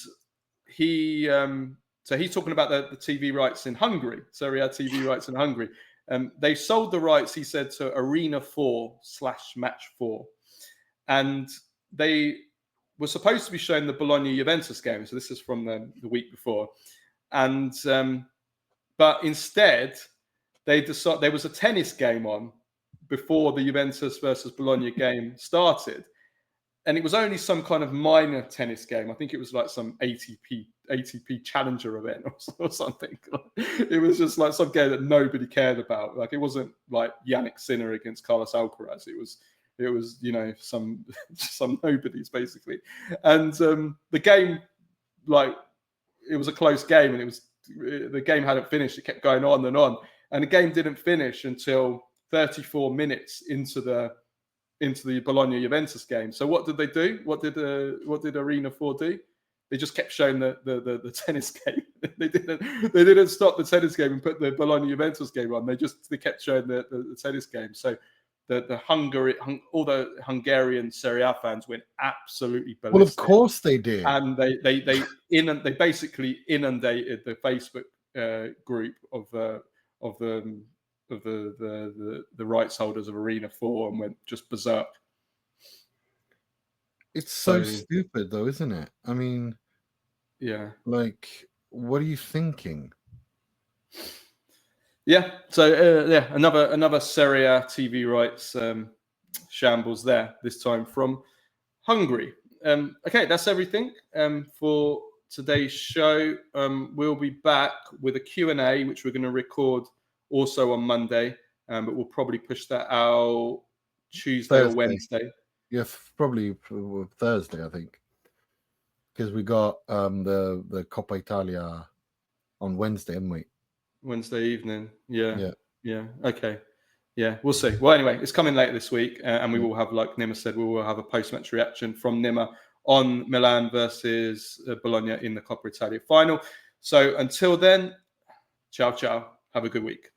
he so he's talking about the TV rights in Hungary, Serie A TV rights in Hungary. They sold the rights, he said, to Arena 4/Match 4, and they were supposed to be showing the Bologna-Juventus game. So this is from the week before. And but instead, they decided there was a tennis game on before the Juventus versus Bologna game started. And it was only some kind of minor tennis game. I think it was like some ATP Challenger event or something. It was just like some game that nobody cared about. Like, it wasn't like Yannick Sinner against Carlos Alcaraz. It was some nobodies basically. And the game, like, it was a close game, and the game hadn't finished. It kept going on, and the game didn't finish until 34 minutes into the Bologna Juventus game. So what did they do? What did Arena 4 do? They just kept showing the tennis game. They didn't stop the tennis game and put the Bologna Juventus game on. They kept showing the tennis game. So all the Hungarian Serie A fans went absolutely ballistic. Well, of course they did, and they basically inundated the Facebook group of the rights holders of Arena 4 and went just berserk. It's so stupid, though, isn't it? I mean, yeah. Like, what are you thinking? Yeah. So another Serie A TV rights shambles there. This time from Hungary. Okay, that's everything for today's show. We'll be back with a Q&A, which we're going to record also on Monday, but we'll probably push that out Tuesday or Wednesday. Yeah, probably Thursday, I think, because we got the Coppa Italia on Wednesday, haven't we? Wednesday evening. Yeah. Okay. Yeah, we'll see. Well, anyway, it's coming later this week, and we will have, like Nima said, we will have a post-match reaction from Nima on Milan versus Bologna in the Coppa Italia final. So until then, ciao, ciao. Have a good week.